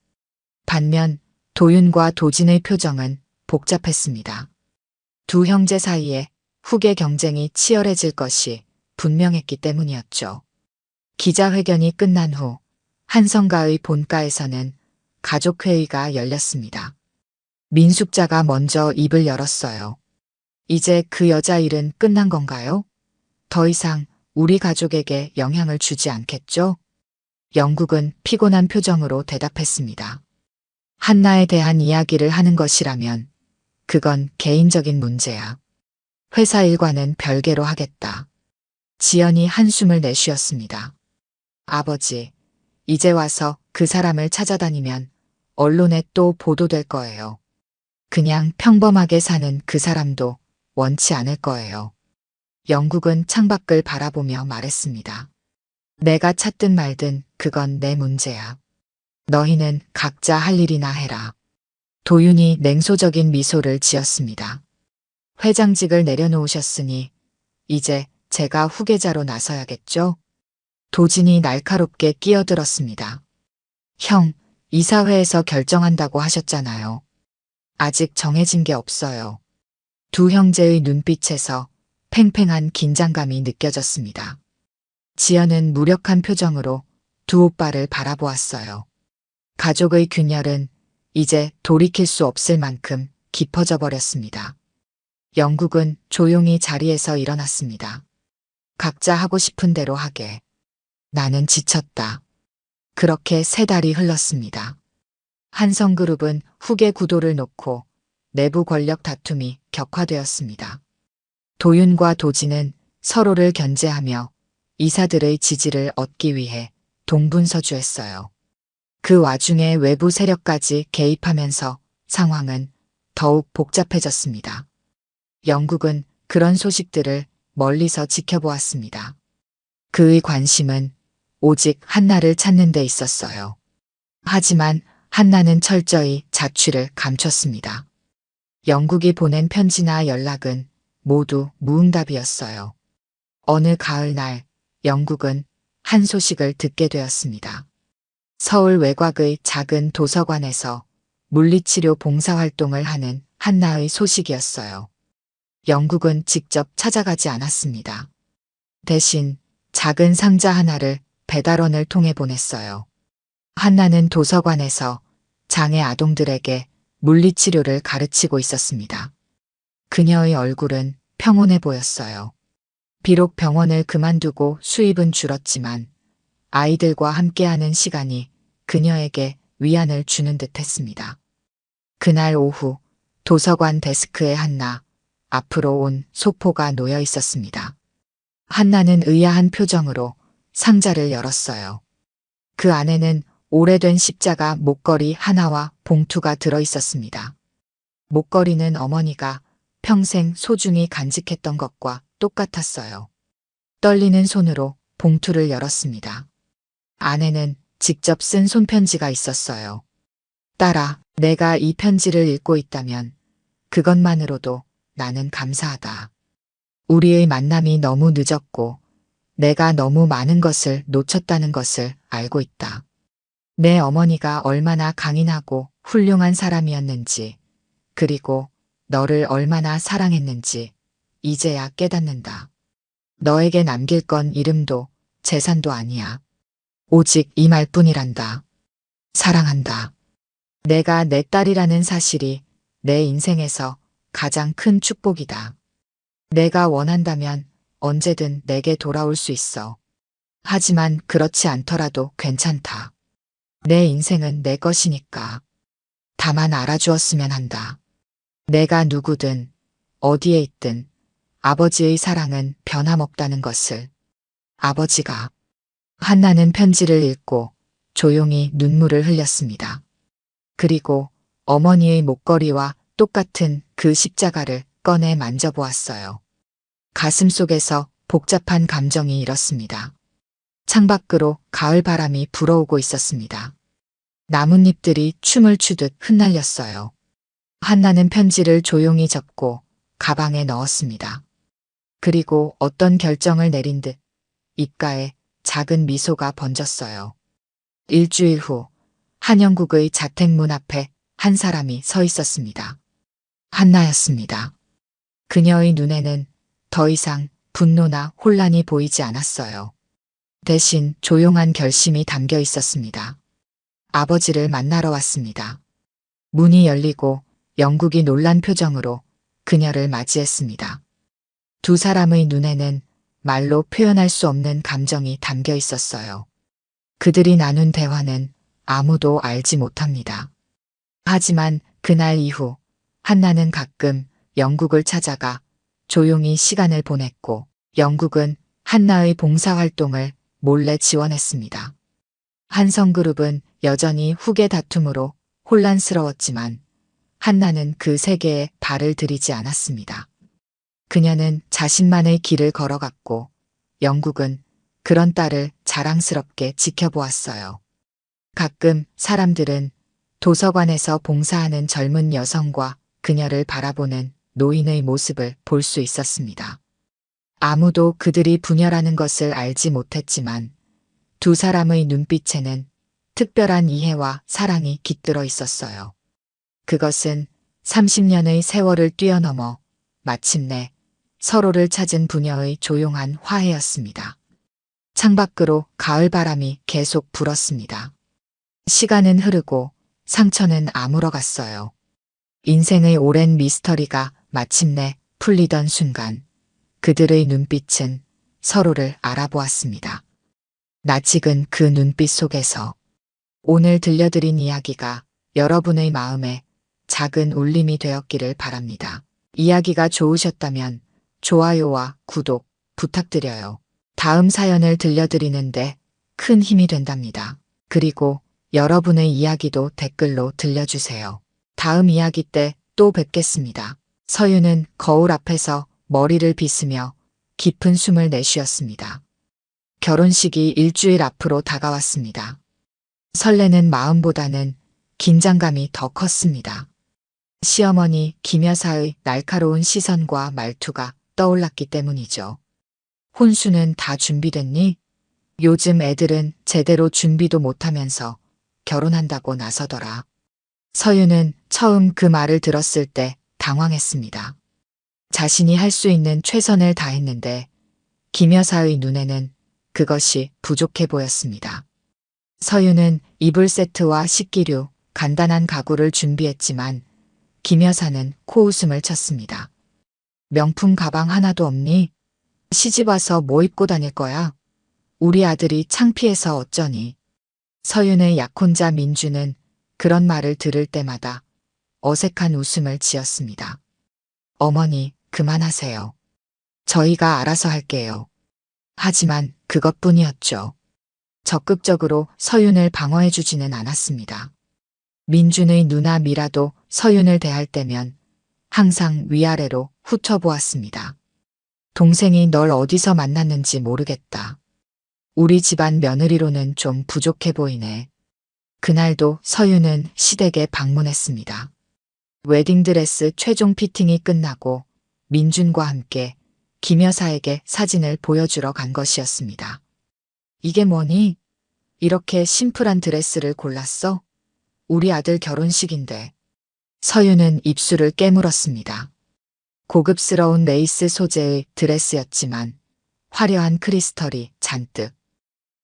Speaker 1: 반면 도윤과 도진의 표정은 복잡했습니다. 두 형제 사이에 후계 경쟁이 치열해질 것이 분명했기 때문이었죠. 기자회견이 끝난 후 한성가의 본가에서는 가족회의가 열렸습니다. 민숙자가 먼저 입을 열었어요. 이제 그 여자 일은 끝난 건가요? 더 이상 우리 가족에게 영향을 주지 않겠죠? 영국은 피곤한 표정으로 대답했습니다. 한나에 대한 이야기를 하는 것이라면 그건 개인적인 문제야. 회사 일과는 별개로 하겠다. 지연이 한숨을 내쉬었습니다. 아버지, 이제 와서 그 사람을 찾아다니면 언론에 또 보도될 거예요. 그냥 평범하게 사는 그 사람도 원치 않을 거예요. 영국은 창밖을 바라보며 말했습니다. 내가 찾든 말든 그건 내 문제야. 너희는 각자 할 일이나 해라. 도윤이 냉소적인 미소를 지었습니다. 회장직을 내려놓으셨으니 이제 제가 후계자로 나서야겠죠? 도진이 날카롭게 끼어들었습니다. 형, 이사회에서 결정한다고 하셨잖아요. 아직 정해진 게 없어요. 두 형제의 눈빛에서 팽팽한 긴장감이 느껴졌습니다. 지연은 무력한 표정으로 두 오빠를 바라보았어요. 가족의 균열은 이제 돌이킬 수 없을 만큼 깊어져 버렸습니다. 영국은 조용히 자리에서 일어났습니다. 각자 하고 싶은 대로 하게. 나는 지쳤다. 그렇게 3달이 흘렀습니다. 한성그룹은 후계 구도를 놓고 내부 권력 다툼이 격화되었습니다. 도윤과 도진은 서로를 견제하며 이사들의 지지를 얻기 위해 동분서주했어요. 그 와중에 외부 세력까지 개입하면서 상황은 더욱 복잡해졌습니다. 영국은 그런 소식들을 멀리서 지켜보았습니다. 그의 관심은 오직 한나를 찾는 데 있었어요. 하지만 한나는 철저히 자취를 감췄습니다. 영국이 보낸 편지나 연락은 모두 무응답이었어요. 어느 가을날 영국은 한 소식을 듣게 되었습니다. 서울 외곽의 작은 도서관에서 물리치료 봉사활동을 하는 한나의 소식이었어요. 영국은 직접 찾아가지 않았습니다. 대신 작은 상자 하나를 배달원을 통해 보냈어요. 한나는 도서관에서 장애 아동들에게 물리치료를 가르치고 있었습니다. 그녀의 얼굴은 평온해 보였어요. 비록 병원을 그만두고 수입은 줄었지만 아이들과 함께하는 시간이 그녀에게 위안을 주는 듯 했습니다. 그날 오후 도서관 데스크에 한나 앞으로 온 소포가 놓여 있었습니다. 한나는 의아한 표정으로 상자를 열었어요. 그 안에는 오래된 십자가 목걸이 하나와 봉투가 들어 있었습니다. 목걸이는 어머니가 평생 소중히 간직했던 것과 똑같았어요. 떨리는 손으로 봉투를 열었습니다. 안에는 직접 쓴 손편지가 있었어요. 딸아, 내가 이 편지를 읽고 있다면 그것만으로도 나는 감사하다. 우리의 만남이 너무 늦었고 내가 너무 많은 것을 놓쳤다는 것을 알고 있다. 내 어머니가 얼마나 강인하고 훌륭한 사람이었는지, 그리고 너를 얼마나 사랑했는지 이제야 깨닫는다. 너에게 남길 건 이름도 재산도 아니야. 오직 이 말뿐이란다. 사랑한다. 내가 내 딸이라는 사실이 내 인생에서 가장 큰 축복이다. 내가 원한다면 언제든 내게 돌아올 수 있어. 하지만 그렇지 않더라도 괜찮다. 내 인생은 내 것이니까. 다만 알아주었으면 한다. 내가 누구든 어디에 있든 아버지의 사랑은 변함없다는 것을. 아버지가. 한나는 편지를 읽고 조용히 눈물을 흘렸습니다. 그리고 어머니의 목걸이와 똑같은 그 십자가를 꺼내 만져보았어요. 가슴 속에서 복잡한 감정이 일었습니다. 창밖으로 가을 바람이 불어오고 있었습니다. 나뭇잎들이 춤을 추듯 흩날렸어요. 한나는 편지를 조용히 접고 가방에 넣었습니다. 그리고 어떤 결정을 내린 듯 입가에 작은 미소가 번졌어요. 일주일 후 한영국의 자택문 앞에 한 사람이 서 있었습니다. 한나였습니다. 그녀의 눈에는 더 이상 분노나 혼란이 보이지 않았어요. 대신 조용한 결심이 담겨 있었습니다. 아버지를 만나러 왔습니다. 문이 열리고 영국이 놀란 표정으로 그녀를 맞이했습니다. 두 사람의 눈에는 말로 표현할 수 없는 감정이 담겨 있었어요. 그들이 나눈 대화는 아무도 알지 못합니다. 하지만 그날 이후 한나는 가끔 영국을 찾아가 조용히 시간을 보냈고 영국은 한나의 봉사활동을 몰래 지원했습니다. 한성그룹은 여전히 후계 다툼으로 혼란스러웠지만 한나는 그 세계에 발을 들이지 않았습니다. 그녀는 자신만의 길을 걸어갔고 영국은 그런 딸을 자랑스럽게 지켜보았어요. 가끔 사람들은 도서관에서 봉사하는 젊은 여성과 그녀를 바라보는 노인의 모습을 볼 수 있었습니다. 아무도 그들이 부녀라는 것을 알지 못했지만 두 사람의 눈빛에는 특별한 이해와 사랑이 깃들어 있었어요. 그것은 30년의 세월을 뛰어넘어 마침내 서로를 찾은 부녀의 조용한 화해였습니다. 창밖으로 가을 바람이 계속 불었습니다. 시간은 흐르고 상처는 아물어갔어요. 인생의 오랜 미스터리가 마침내 풀리던 순간 그들의 눈빛은 서로를 알아보았습니다. 낯익은 그 눈빛 속에서 오늘 들려드린 이야기가 여러분의 마음에 작은 울림이 되었기를 바랍니다. 이야기가 좋으셨다면 좋아요와 구독 부탁드려요. 다음 사연을 들려드리는데 큰 힘이 된답니다. 그리고 여러분의 이야기도 댓글로 들려주세요. 다음 이야기 때 또 뵙겠습니다. 서유는 거울 앞에서 머리를 빗으며 깊은 숨을 내쉬었습니다. 결혼식이 일주일 앞으로 다가왔습니다. 설레는 마음보다는 긴장감이 더 컸습니다. 시어머니 김여사의 날카로운 시선과 말투가 떠올랐기 때문이죠. 혼수는 다 준비됐니? 요즘 애들은 제대로 준비도 못하면서 결혼한다고 나서더라. 서유는 처음 그 말을 들었을 때 당황했습니다. 자신이 할 수 있는 최선을 다했는데 김여사의 눈에는 그것이 부족해 보였습니다. 서유는 이불 세트와 식기류, 간단한 가구를 준비했지만 김여사는 코웃음을 쳤습니다. 명품 가방 하나도 없니? 시집 와서 뭐 입고 다닐 거야? 우리 아들이 창피해서 어쩌니? 서윤의 약혼자 민주는 그런 말을 들을 때마다 어색한 웃음을 지었습니다. 어머니, 그만하세요. 저희가 알아서 할게요. 하지만 그것뿐이었죠. 적극적으로 서윤을 방어해주지는 않았습니다. 민준의 누나 미라도 서윤을 대할 때면 항상 위아래로 훑어보았습니다. 동생이 널 어디서 만났는지 모르겠다. 우리 집안 며느리로는 좀 부족해 보이네. 그날도 서윤은 시댁에 방문했습니다. 웨딩드레스 최종 피팅이 끝나고 민준과 함께 김 여사에게 사진을 보여주러 간 것이었습니다. 이게 뭐니? 이렇게 심플한 드레스를 골랐어? 우리 아들 결혼식인데. 서윤은 입술을 깨물었습니다. 고급스러운 레이스 소재의 드레스였지만 화려한 크리스털이 잔뜩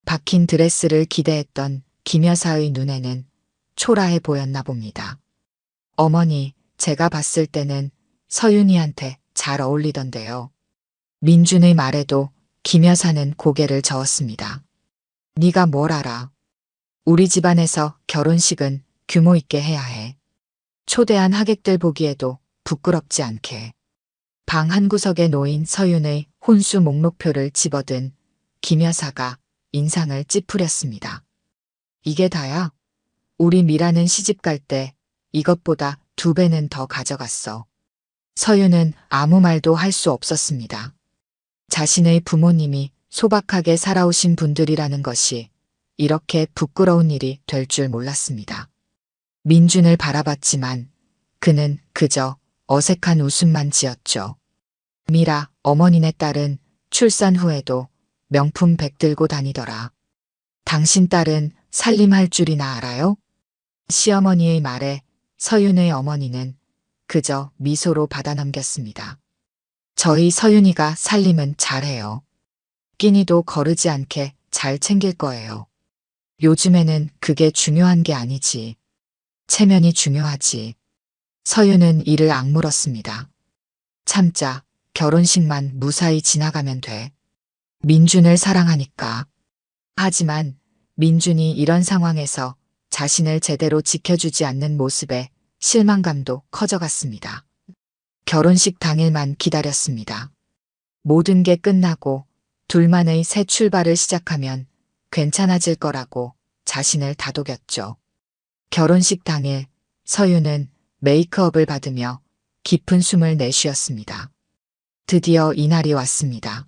Speaker 1: 박힌 드레스를 기대했던 김 여사의 눈에는 초라해 보였나 봅니다. 어머니, 제가 봤을 때는 서윤이한테 잘 어울리던데요. 민준의 말에도 김 여사는 고개를 저었습니다. 네가 뭘 알아? 우리 집안에서 결혼식은 규모 있게 해야 해. 초대한 하객들 보기에도 부끄럽지 않게. 방 한 구석에 놓인 서윤의 혼수 목록표를 집어든 김 여사가 인상을 찌푸렸습니다. 이게 다야? 우리 미라는 시집 갈 때 이것보다 2배는 더 가져갔어. 서윤은 아무 말도 할 수 없었습니다. 자신의 부모님이 소박하게 살아오신 분들이라는 것이 이렇게 부끄러운 일이 될 줄 몰랐습니다. 민준을 바라봤지만 그는 그저 어색한 웃음만 지었죠. 미라, 어머니네 딸은 출산 후에도 명품 백 들고 다니더라. 당신 딸은 살림할 줄이나 알아요? 시어머니의 말에 서윤의 어머니는 그저 미소로 받아넘겼습니다. 저희 서윤이가 살림은 잘해요. 끼니도 거르지 않게 잘 챙길 거예요. 요즘에는 그게 중요한 게 아니지. 체면이 중요하지. 서윤은 이를 악물었습니다. 참자, 결혼식만 무사히 지나가면 돼. 민준을 사랑하니까. 하지만 민준이 이런 상황에서 자신을 제대로 지켜주지 않는 모습에 실망감도 커져갔습니다. 결혼식 당일만 기다렸습니다. 모든 게 끝나고 둘만의 새 출발을 시작하면 괜찮아질 거라고 자신을 다독였죠. 결혼식 당일 서윤은 메이크업을 받으며 깊은 숨을 내쉬었습니다. 드디어 이날이 왔습니다.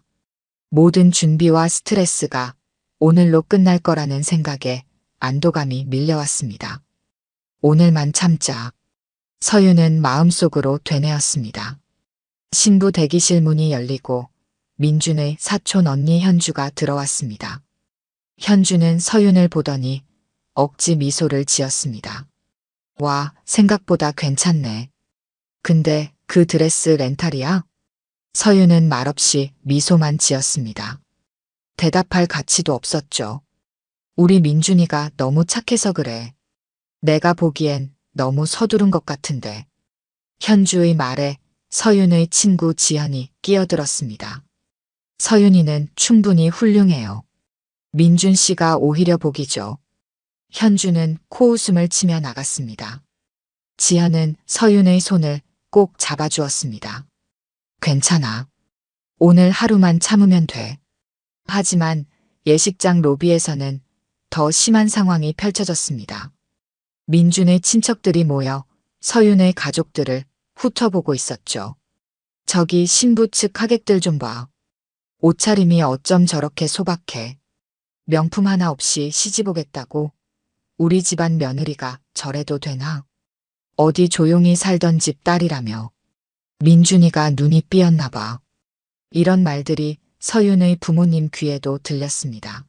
Speaker 1: 모든 준비와 스트레스가 오늘로 끝날 거라는 생각에 안도감이 밀려왔습니다. 오늘만 참자. 서윤은 마음속으로 되뇌었습니다. 신부 대기실 문이 열리고 민준의 사촌 언니 현주가 들어왔습니다. 현주는 서윤을 보더니 억지 미소를 지었습니다. 와, 생각보다 괜찮네. 근데 그 드레스 렌탈이야? 서윤은 말없이 미소만 지었습니다. 대답할 가치도 없었죠. 우리 민준이가 너무 착해서 그래. 내가 보기엔 너무 서두른 것 같은데. 현주의 말에 서윤의 친구 지연이 끼어들었습니다. 서윤이는 충분히 훌륭해요. 민준 씨가 오히려 복이죠. 현주는 코웃음을 치며 나갔습니다. 지연은 서윤의 손을 꼭 잡아주었습니다. 괜찮아. 오늘 하루만 참으면 돼. 하지만 예식장 로비에서는 더 심한 상황이 펼쳐졌습니다. 민준의 친척들이 모여 서윤의 가족들을 훑어보고 있었죠. 저기 신부 측 하객들 좀 봐. 옷차림이 어쩜 저렇게 소박해. 명품 하나 없이 시집 오겠다고? 우리 집안 며느리가 저래도 되나? 어디 조용히 살던 집 딸이라며. 민준이가 눈이 삐었나 봐. 이런 말들이 서윤의 부모님 귀에도 들렸습니다.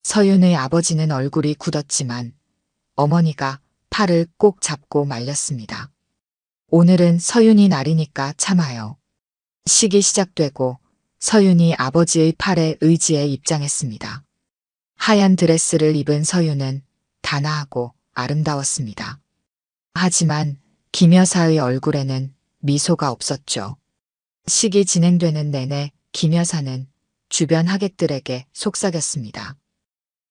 Speaker 1: 서윤의 아버지는 얼굴이 굳었지만 어머니가 팔을 꼭 잡고 말렸습니다. 오늘은 서윤이 날이니까 참아요. 식이 시작되고 서윤이 아버지의 팔에 의지해 입장했습니다. 하얀 드레스를 입은 서윤은 단아하고 아름다웠습니다. 하지만 김 여사의 얼굴에는 미소가 없었죠. 식이 진행되는 내내 김 여사는 주변 하객들에게 속삭였습니다.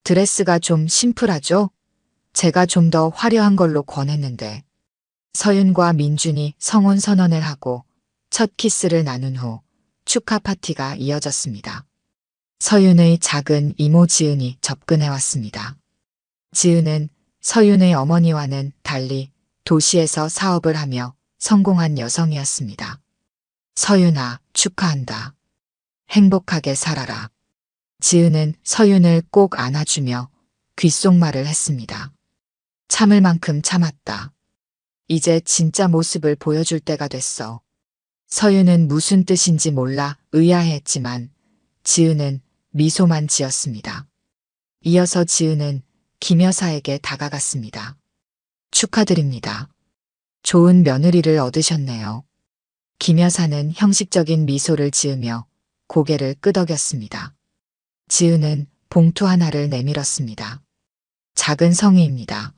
Speaker 1: 드레스가 좀 심플하죠? 제가 좀 더 화려한 걸로 권했는데. 서윤과 민준이 성혼 선언을 하고 첫 키스를 나눈 후 축하 파티가 이어졌습니다. 서윤의 작은 이모 지은이 접근해 왔습니다. 지은은 서윤의 어머니와는 달리 도시에서 사업을 하며 성공한 여성이었습니다. 서윤아, 축하한다. 행복하게 살아라. 지은은 서윤을 꼭 안아주며 귓속말을 했습니다. 참을 만큼 참았다. 이제 진짜 모습을 보여줄 때가 됐어. 서윤은 무슨 뜻인지 몰라 의아해했지만 지은은 미소만 지었습니다. 이어서 지은은 김 여사에게 다가갔습니다. 축하드립니다. 좋은 며느리를 얻으셨네요. 김 여사는 형식적인 미소를 지으며 고개를 끄덕였습니다. 지은은 봉투 하나를 내밀었습니다. 작은 성의입니다.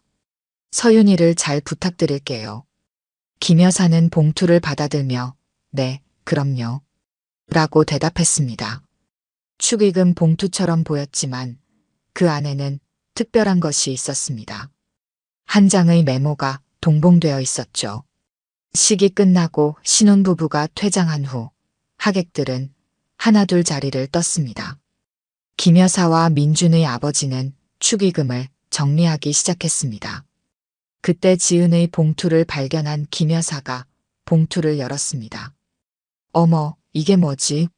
Speaker 1: 서윤이를 잘 부탁드릴게요. 김 여사는 봉투를 받아들며 네, 그럼요. 라고 대답했습니다. 축의금 봉투처럼 보였지만 그 안에는 특별한 것이 있었습니다. 한 장의 메모가 동봉되어 있었죠. 식이 끝나고 신혼부부가 퇴장한 후 하객들은 하나둘 자리를 떴습니다. 김 여사와 민준의 아버지는 축의금을 정리하기 시작했습니다. 그때 지은의 봉투를 발견한 김 여사가 봉투를 열었습니다. 어머, 이게 뭐지?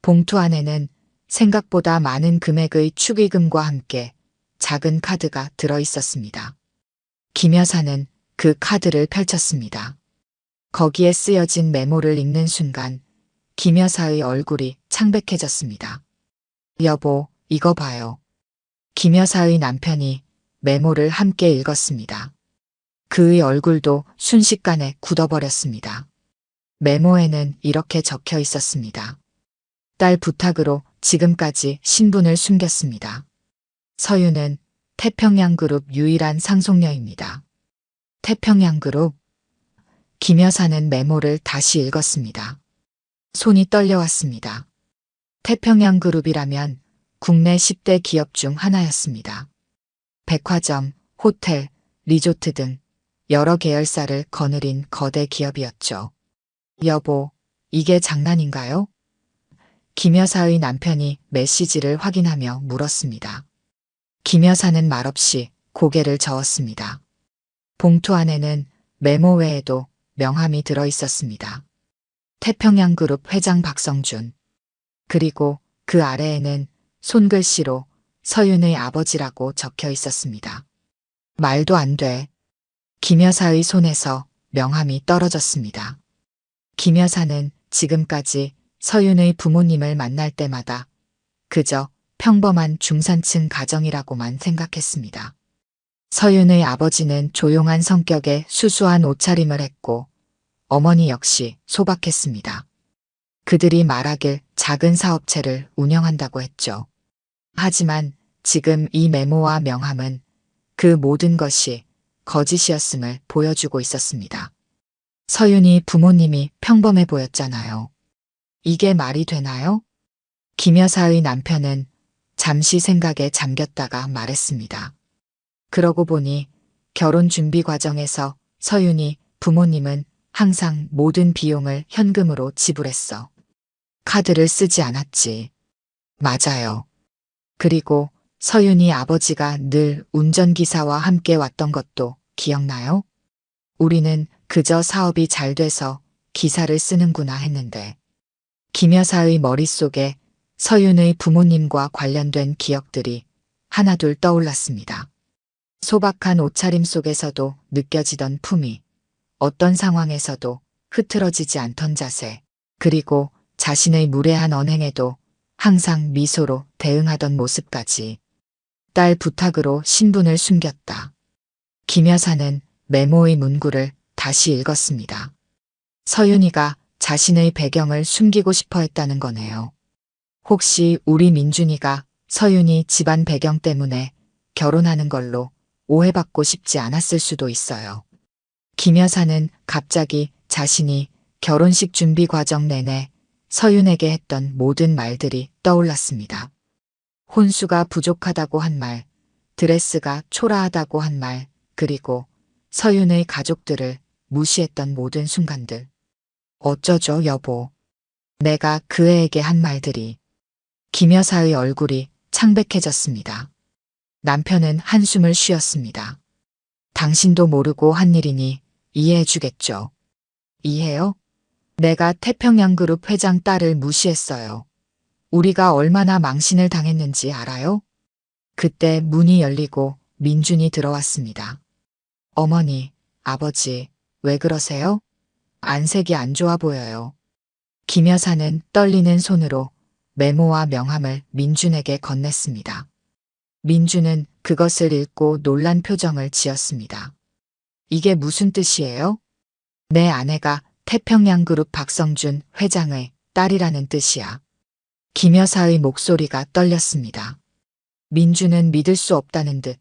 Speaker 1: 봉투 안에는 생각보다 많은 금액의 축의금과 함께 작은 카드가 들어 있었습니다. 김 여사는 그 카드를 펼쳤습니다. 거기에 쓰여진 메모를 읽는 순간 김 여사의 얼굴이 창백해졌습니다. 여보, 이거 봐요. 김 여사의 남편이 메모를 함께 읽었습니다. 그의 얼굴도 순식간에 굳어버렸습니다. 메모에는 이렇게 적혀 있었습니다. 딸 부탁으로 지금까지 신분을 숨겼습니다. 서윤은 태평양그룹 유일한 상속녀입니다. 태평양그룹? 김 여사는 메모를 다시 읽었습니다. 손이 떨려왔습니다. 태평양그룹이라면 국내 10대 기업 중 하나였습니다. 백화점, 호텔, 리조트 등 여러 계열사를 거느린 거대 기업이었죠. 여보, 이게 장난인가요? 김 여사의 남편이 메시지를 확인하며 물었습니다. 김 여사는 말없이 고개를 저었습니다. 봉투 안에는 메모 외에도 명함이 들어 있었습니다. 태평양그룹 회장 박성준. 그리고 그 아래에는 손글씨로 서윤의 아버지라고 적혀 있었습니다. 말도 안 돼. 김 여사의 손에서 명함이 떨어졌습니다. 김 여사는 지금까지 서윤의 부모님을 만날 때마다 그저 평범한 중산층 가정이라고만 생각했습니다. 서윤의 아버지는 조용한 성격에 수수한 옷차림을 했고 어머니 역시 소박했습니다. 그들이 말하길 작은 사업체를 운영한다고 했죠. 하지만 지금 이 메모와 명함은 그 모든 것이 거짓이었음을 보여주고 있었습니다. 서윤이 부모님이 평범해 보였잖아요. 이게 말이 되나요? 김 여사의 남편은 잠시 생각에 잠겼다가 말했습니다. 그러고 보니 결혼 준비 과정에서 서윤이 부모님은 항상 모든 비용을 현금으로 지불했어. 카드를 쓰지 않았지. 맞아요. 그리고 서윤이 아버지가 늘 운전기사와 함께 왔던 것도 기억나요? 우리는 그저 사업이 잘 돼서 기사를 쓰는구나 했는데 김 여사의 머릿속에 서윤의 부모님과 관련된 기억들이 하나둘 떠올랐습니다. 소박한 옷차림 속에서도 느껴지던 품위, 어떤 상황에서도 흐트러지지 않던 자세, 그리고 자신의 무례한 언행에도 항상 미소로 대응하던 모습까지. 딸 부탁으로 신분을 숨겼다. 김 여사는 메모의 문구를 다시 읽었습니다. 서윤이가 자신의 배경을 숨기고 싶어 했다는 거네요. 혹시 우리 민준이가 서윤이 집안 배경 때문에 결혼하는 걸로 오해받고 싶지 않았을 수도 있어요. 김 여사는 갑자기 자신이 결혼식 준비 과정 내내 서윤에게 했던 모든 말들이 떠올랐습니다. 혼수가 부족하다고 한 말, 드레스가 초라하다고 한 말, 그리고 서윤의 가족들을 무시했던 모든 순간들. 어쩌죠, 여보. 내가 그 애에게 한 말들이. 김 여사의 얼굴이 창백해졌습니다. 남편은 한숨을 쉬었습니다. 당신도 모르고 한 일이니 이해해 주겠죠. 이해요? 내가 태평양그룹 회장 딸을 무시했어요. 우리가 얼마나 망신을 당했는지 알아요? 그때 문이 열리고 민준이 들어왔습니다. 어머니, 아버지, 왜 그러세요? 안색이 안 좋아 보여요. 김 여사는 떨리는 손으로 메모와 명함을 민준에게 건넸습니다. 민준은 그것을 읽고 놀란 표정을 지었습니다. 이게 무슨 뜻이에요? 내 아내가 태평양그룹 박성준 회장의 딸이라는 뜻이야. 김 여사의 목소리가 떨렸습니다. 민준은 믿을 수 없다는 듯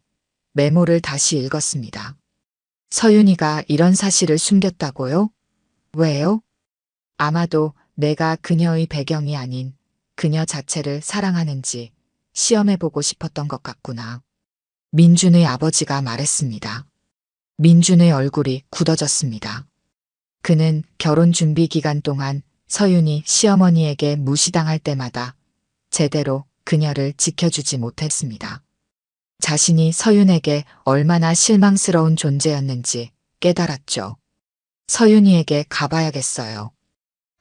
Speaker 1: 메모를 다시 읽었습니다. 서윤이가 이런 사실을 숨겼다고요? 왜요? 아마도 내가 그녀의 배경이 아닌 그녀 자체를 사랑하는지 시험해보고 싶었던 것 같구나. 민준의 아버지가 말했습니다. 민준의 얼굴이 굳어졌습니다. 그는 결혼 준비 기간 동안 서윤이 시어머니에게 무시당할 때마다 제대로 그녀를 지켜주지 못했습니다. 자신이 서윤에게 얼마나 실망스러운 존재였는지 깨달았죠. 서윤이에게 가봐야겠어요.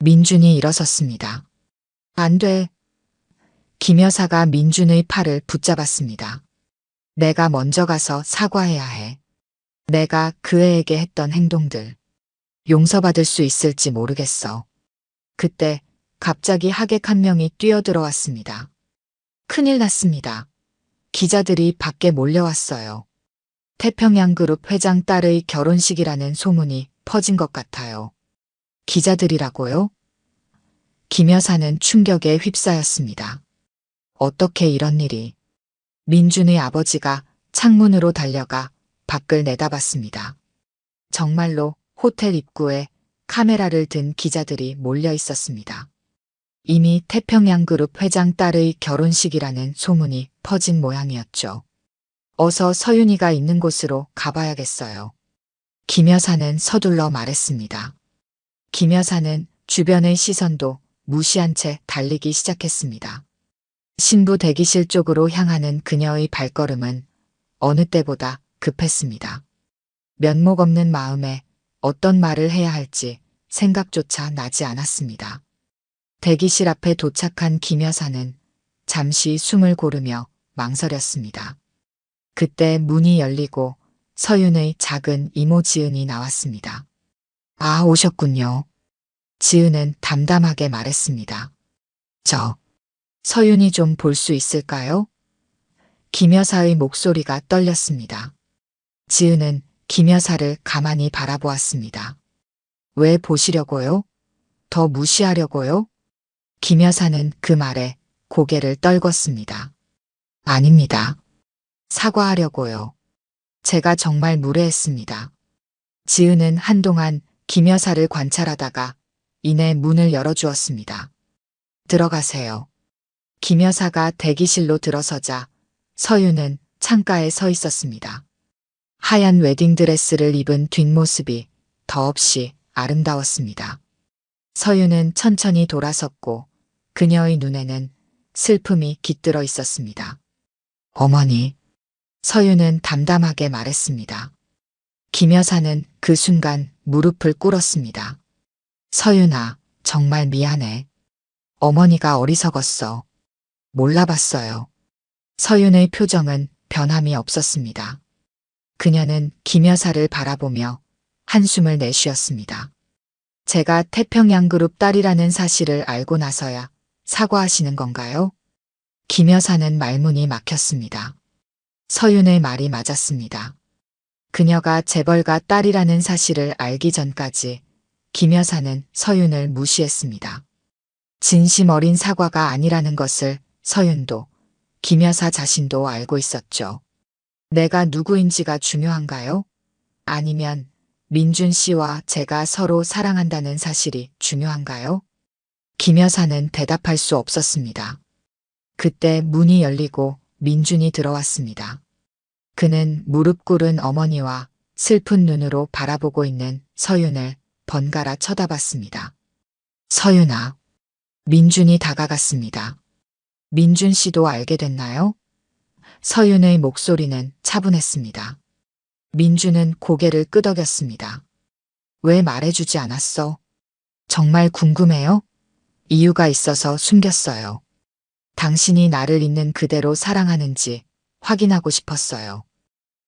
Speaker 1: 민준이 일어섰습니다. 안 돼. 김 여사가 민준의 팔을 붙잡았습니다. 내가 먼저 가서 사과해야 해. 내가 그 애에게 했던 행동들 용서받을 수 있을지 모르겠어. 그때 갑자기 하객 한 명이 뛰어들어왔습니다. 큰일 났습니다. 기자들이 밖에 몰려왔어요. 태평양그룹 회장 딸의 결혼식이라는 소문이 퍼진 것 같아요. 기자들이라고요? 김 여사는 충격에 휩싸였습니다. 어떻게 이런 일이? 민준의 아버지가 창문으로 달려가 밖을 내다봤습니다. 정말로 호텔 입구에 카메라를 든 기자들이 몰려 있었습니다. 이미 태평양그룹 회장 딸의 결혼식이라는 소문이 퍼진 모양이었죠. 어서 서윤이가 있는 곳으로 가봐야겠어요. 김 여사는 서둘러 말했습니다. 김 여사는 주변의 시선도 무시한 채 달리기 시작했습니다. 신부 대기실 쪽으로 향하는 그녀의 발걸음은 어느 때보다 급했습니다. 면목 없는 마음에 어떤 말을 해야 할지 생각조차 나지 않았습니다. 대기실 앞에 도착한 김 여사는 잠시 숨을 고르며 망설였습니다. 그때 문이 열리고 서윤의 작은 이모 지은이 나왔습니다. 아, 오셨군요. 지은은 담담하게 말했습니다. 서윤이 좀 볼 수 있을까요? 김 여사의 목소리가 떨렸습니다. 지은은 김 여사를 가만히 바라보았습니다. 왜 보시려고요? 더 무시하려고요? 김 여사는 그 말에 고개를 떨궜습니다. 아닙니다. 사과하려고요. 제가 정말 무례했습니다. 지은은 한동안 김 여사를 관찰하다가 이내 문을 열어주었습니다. 들어가세요. 김 여사가 대기실로 들어서자 서윤은 창가에 서 있었습니다. 하얀 웨딩드레스를 입은 뒷모습이 더없이 아름다웠습니다. 서윤은 천천히 돌아섰고 그녀의 눈에는 슬픔이 깃들어 있었습니다. 어머니, 서윤은 담담하게 말했습니다. 김 여사는 그 순간 무릎을 꿇었습니다. 서윤아, 정말 미안해. 어머니가 어리석었어. 몰라봤어요. 서윤의 표정은 변함이 없었습니다. 그녀는 김 여사를 바라보며 한숨을 내쉬었습니다. 제가 태평양그룹 딸이라는 사실을 알고 나서야 사과하시는 건가요? 김 여사는 말문이 막혔습니다. 서윤의 말이 맞았습니다. 그녀가 재벌가 딸이라는 사실을 알기 전까지 김 여사는 서윤을 무시했습니다. 진심 어린 사과가 아니라는 것을 서윤도 김 여사 자신도 알고 있었죠. 내가 누구인지가 중요한가요? 아니면 민준 씨와 제가 서로 사랑한다는 사실이 중요한가요? 김 여사는 대답할 수 없었습니다. 그때 문이 열리고 민준이 들어왔습니다. 그는 무릎 꿇은 어머니와 슬픈 눈으로 바라보고 있는 서윤을 번갈아 쳐다봤습니다. 서윤아. 민준이 다가갔습니다. 민준 씨도 알게 됐나요? 서윤의 목소리는 차분했습니다. 민주는 고개를 끄덕였습니다. 왜 말해주지 않았어? 정말 궁금해요? 이유가 있어서 숨겼어요. 당신이 나를 있는 그대로 사랑하는지 확인하고 싶었어요.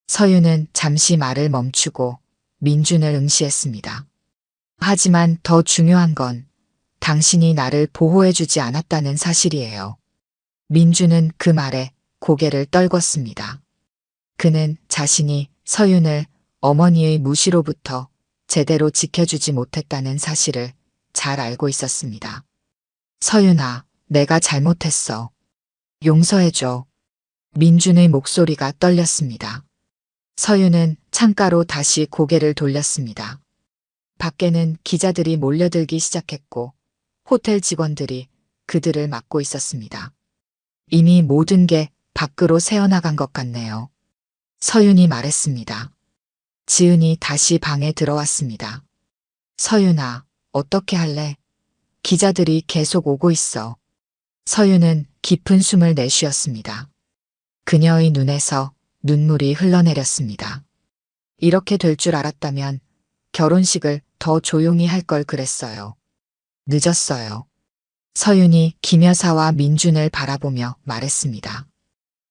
Speaker 1: 서윤은 잠시 말을 멈추고 민준을 응시했습니다. 하지만 더 중요한 건 당신이 나를 보호해주지 않았다는 사실이에요. 민준은 그 말에 고개를 떨궜습니다. 그는 자신이 서윤을 어머니의 무시로부터 제대로 지켜주지 못했다는 사실을 잘 알고 있었습니다. 서윤아, 내가 잘못했어. 용서해줘. 민준의 목소리가 떨렸습니다. 서윤은 창가로 다시 고개를 돌렸습니다. 밖에는 기자들이 몰려들기 시작했고 호텔 직원들이 그들을 막고 있었습니다. 이미 모든 게 밖으로 새어나간 것 같네요. 서윤이 말했습니다. 지은이 다시 방에 들어왔습니다. 서윤아, 어떻게 할래? 기자들이 계속 오고 있어. 서윤은 깊은 숨을 내쉬었습니다. 그녀의 눈에서 눈물이 흘러내렸습니다. 이렇게 될 줄 알았다면 결혼식을 더 조용히 할 걸 그랬어요. 늦었어요. 서윤이 김 여사와 민준을 바라보며 말했습니다.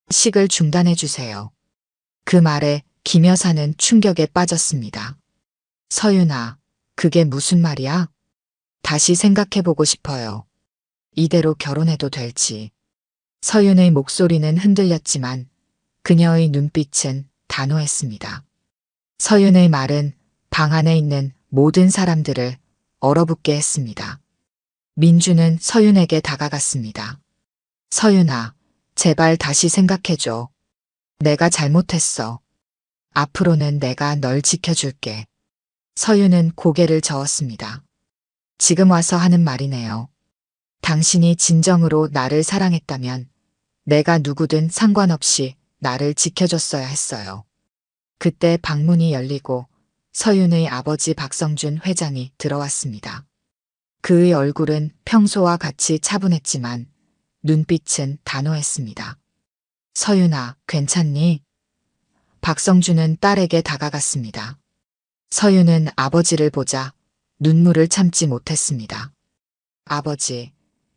Speaker 1: 식을 중단해 주세요. 그 말에 김 여사는 충격에 빠졌습니다. 서윤아, 그게 무슨 말이야? 다시 생각해보고 싶어요. 이대로 결혼해도 될지. 서윤의 목소리는 흔들렸지만 그녀의 눈빛은 단호했습니다. 서윤의 말은 방 안에 있는 모든 사람들을 얼어붙게 했습니다. 민주는 서윤에게 다가갔습니다. 서윤아, 제발 다시 생각해줘. 내가 잘못했어. 앞으로는 내가 널 지켜줄게. 서윤은 고개를 저었습니다. 지금 와서 하는 말이네요. 당신이 진정으로 나를 사랑했다면 내가 누구든 상관없이 나를 지켜줬어야 했어요. 그때 방문이 열리고 서윤의 아버지 박성준 회장이 들어왔습니다. 그의 얼굴은 평소와 같이 차분했지만 눈빛은 단호했습니다. 서윤아, 괜찮니? 박성준은 딸에게 다가갔습니다. 서윤은 아버지를 보자 눈물을 참지 못했습니다. 아버지,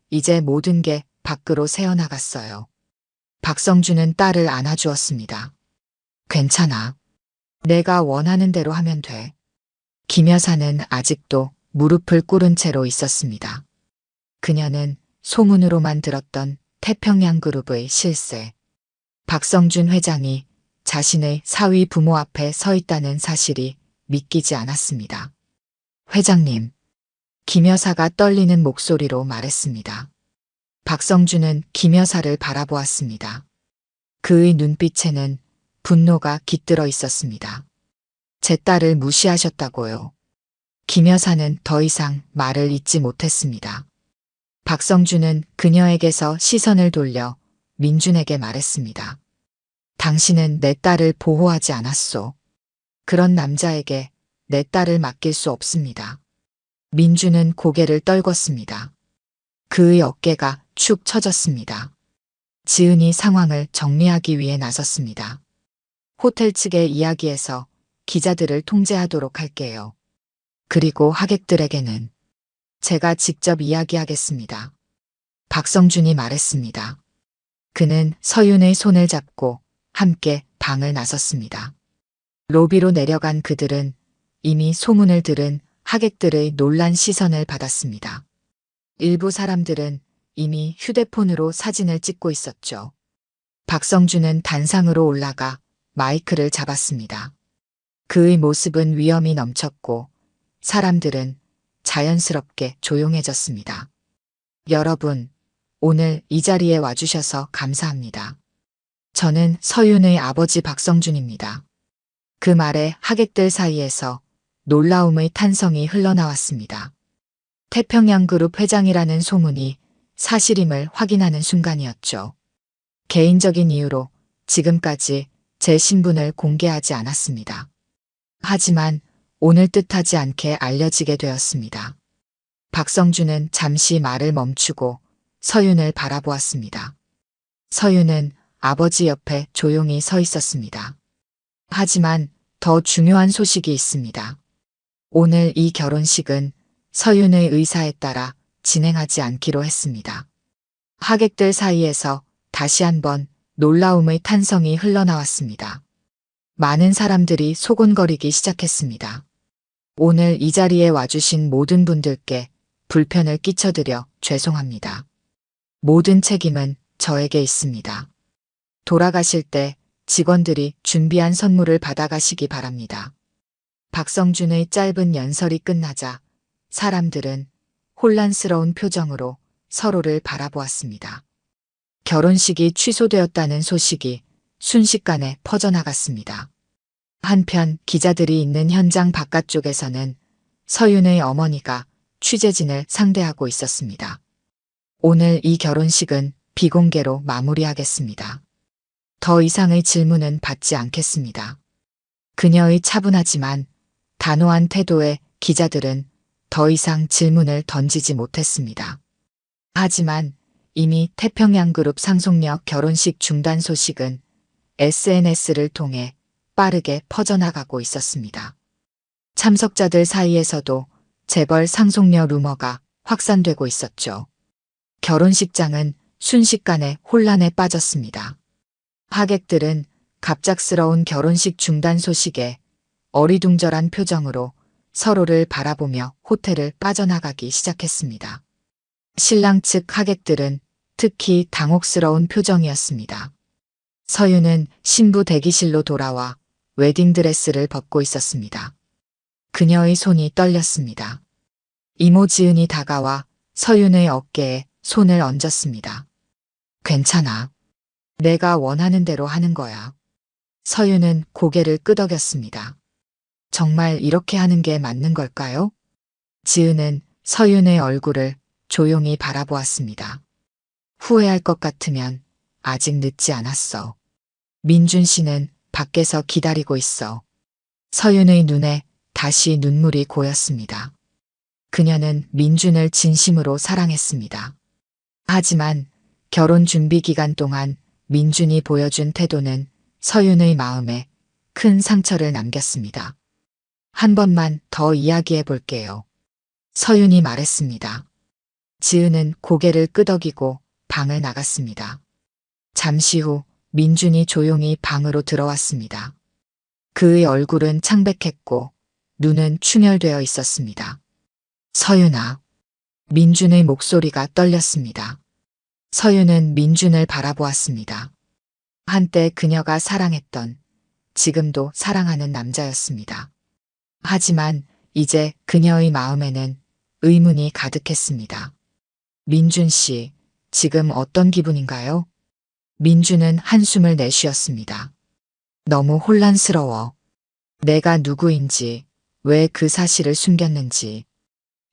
Speaker 1: 이제 모든 게 밖으로 새어나갔어요. 박성준은 딸을 안아주었습니다. 괜찮아. 내가 원하는 대로 하면 돼. 김 여사는 아직도 무릎을 꿇은 채로 있었습니다. 그녀는 소문으로만 들었던 태평양 그룹의 실세, 박성준 회장이 자신의 사위 부모 앞에 서 있다는 사실이 믿기지 않았습니다. 회장님, 김 여사가 떨리는 목소리로 말했습니다. 박성준은 김 여사를 바라보았습니다. 그의 눈빛에는 분노가 깃들어 있었습니다. 제 딸을 무시하셨다고요. 김 여사는 더 이상 말을 잇지 못했습니다. 박성준은 그녀에게서 시선을 돌려 민준에게 말했습니다. 당신은 내 딸을 보호하지 않았소. 그런 남자에게 내 딸을 맡길 수 없습니다. 민준은 고개를 떨궜습니다. 그의 어깨가 축 처졌습니다. 지은이 상황을 정리하기 위해 나섰습니다. 호텔 측의 이야기에서 기자들을 통제하도록 할게요. 그리고 하객들에게는 제가 직접 이야기하겠습니다. 박성준이 말했습니다. 그는 서윤의 손을 잡고 함께 방을 나섰습니다. 로비로 내려간 그들은 이미 소문을 들은 하객들의 놀란 시선을 받았습니다. 일부 사람들은 이미 휴대폰으로 사진을 찍고 있었죠. 박성준은 단상으로 올라가 마이크를 잡았습니다. 그의 모습은 위험이 넘쳤고 사람들은 자연스럽게 조용해졌습니다. 여러분, 오늘 이 자리에 와주셔서 감사합니다. 저는 서윤의 아버지 박성준입니다. 그 말에 하객들 사이에서 놀라움의 탄성이 흘러나왔습니다. 태평양 그룹 회장이라는 소문이 사실임을 확인하는 순간이었죠. 개인적인 이유로 지금까지 제 신분을 공개하지 않았습니다. 하지만 오늘 뜻하지 않게 알려지게 되었습니다. 박성준은 잠시 말을 멈추고 서윤을 바라보았습니다. 서윤은 아버지 옆에 조용히 서 있었습니다. 하지만 더 중요한 소식이 있습니다. 오늘 이 결혼식은 서윤의 의사에 따라 진행하지 않기로 했습니다. 하객들 사이에서 다시 한번 놀라움의 탄성이 흘러나왔습니다. 많은 사람들이 소곤거리기 시작했습니다. 오늘 이 자리에 와주신 모든 분들께 불편을 끼쳐드려 죄송합니다. 모든 책임은 저에게 있습니다. 돌아가실 때 직원들이 준비한 선물을 받아가시기 바랍니다. 박성준의 짧은 연설이 끝나자 사람들은 혼란스러운 표정으로 서로를 바라보았습니다. 결혼식이 취소되었다는 소식이 순식간에 퍼져나갔습니다. 한편 기자들이 있는 현장 바깥쪽에서는 서윤의 어머니가 취재진을 상대하고 있었습니다. 오늘 이 결혼식은 비공개로 마무리하겠습니다. 더 이상의 질문은 받지 않겠습니다. 그녀의 차분하지만 단호한 태도에 기자들은 더 이상 질문을 던지지 못했습니다. 하지만 이미 태평양그룹 상속녀 결혼식 중단 소식은 SNS를 통해 빠르게 퍼져나가고 있었습니다. 참석자들 사이에서도 재벌 상속녀 루머가 확산되고 있었죠. 결혼식장은 순식간에 혼란에 빠졌습니다. 하객들은 갑작스러운 결혼식 중단 소식에 어리둥절한 표정으로 서로를 바라보며 호텔을 빠져나가기 시작했습니다. 신랑 측 하객들은 특히 당혹스러운 표정이었습니다. 서윤은 신부 대기실로 돌아와 웨딩드레스를 벗고 있었습니다. 그녀의 손이 떨렸습니다. 이모 지은이 다가와 서윤의 어깨에 손을 얹었습니다. 괜찮아. 내가 원하는 대로 하는 거야. 서윤은 고개를 끄덕였습니다. 정말 이렇게 하는 게 맞는 걸까요? 지은은 서윤의 얼굴을 조용히 바라보았습니다. 후회할 것 같으면 아직 늦지 않았어. 민준 씨는 밖에서 기다리고 있어. 서윤의 눈에 다시 눈물이 고였습니다. 그녀는 민준을 진심으로 사랑했습니다. 하지만 결혼 준비 기간 동안 민준이 보여준 태도는 서윤의 마음에 큰 상처를 남겼습니다. 한 번만 더 이야기해 볼게요. 서윤이 말했습니다. 지은은 고개를 끄덕이고 방을 나갔습니다. 잠시 후 민준이 조용히 방으로 들어왔습니다. 그의 얼굴은 창백했고 눈은 충혈되어 있었습니다. 서윤아. 민준의 목소리가 떨렸습니다. 서윤은 민준을 바라보았습니다. 한때 그녀가 사랑했던, 지금도 사랑하는 남자였습니다. 하지만 이제 그녀의 마음에는 의문이 가득했습니다. 민준 씨, 지금 어떤 기분인가요? 민준은 한숨을 내쉬었습니다. 너무 혼란스러워. 내가 누구인지, 왜 그 사실을 숨겼는지.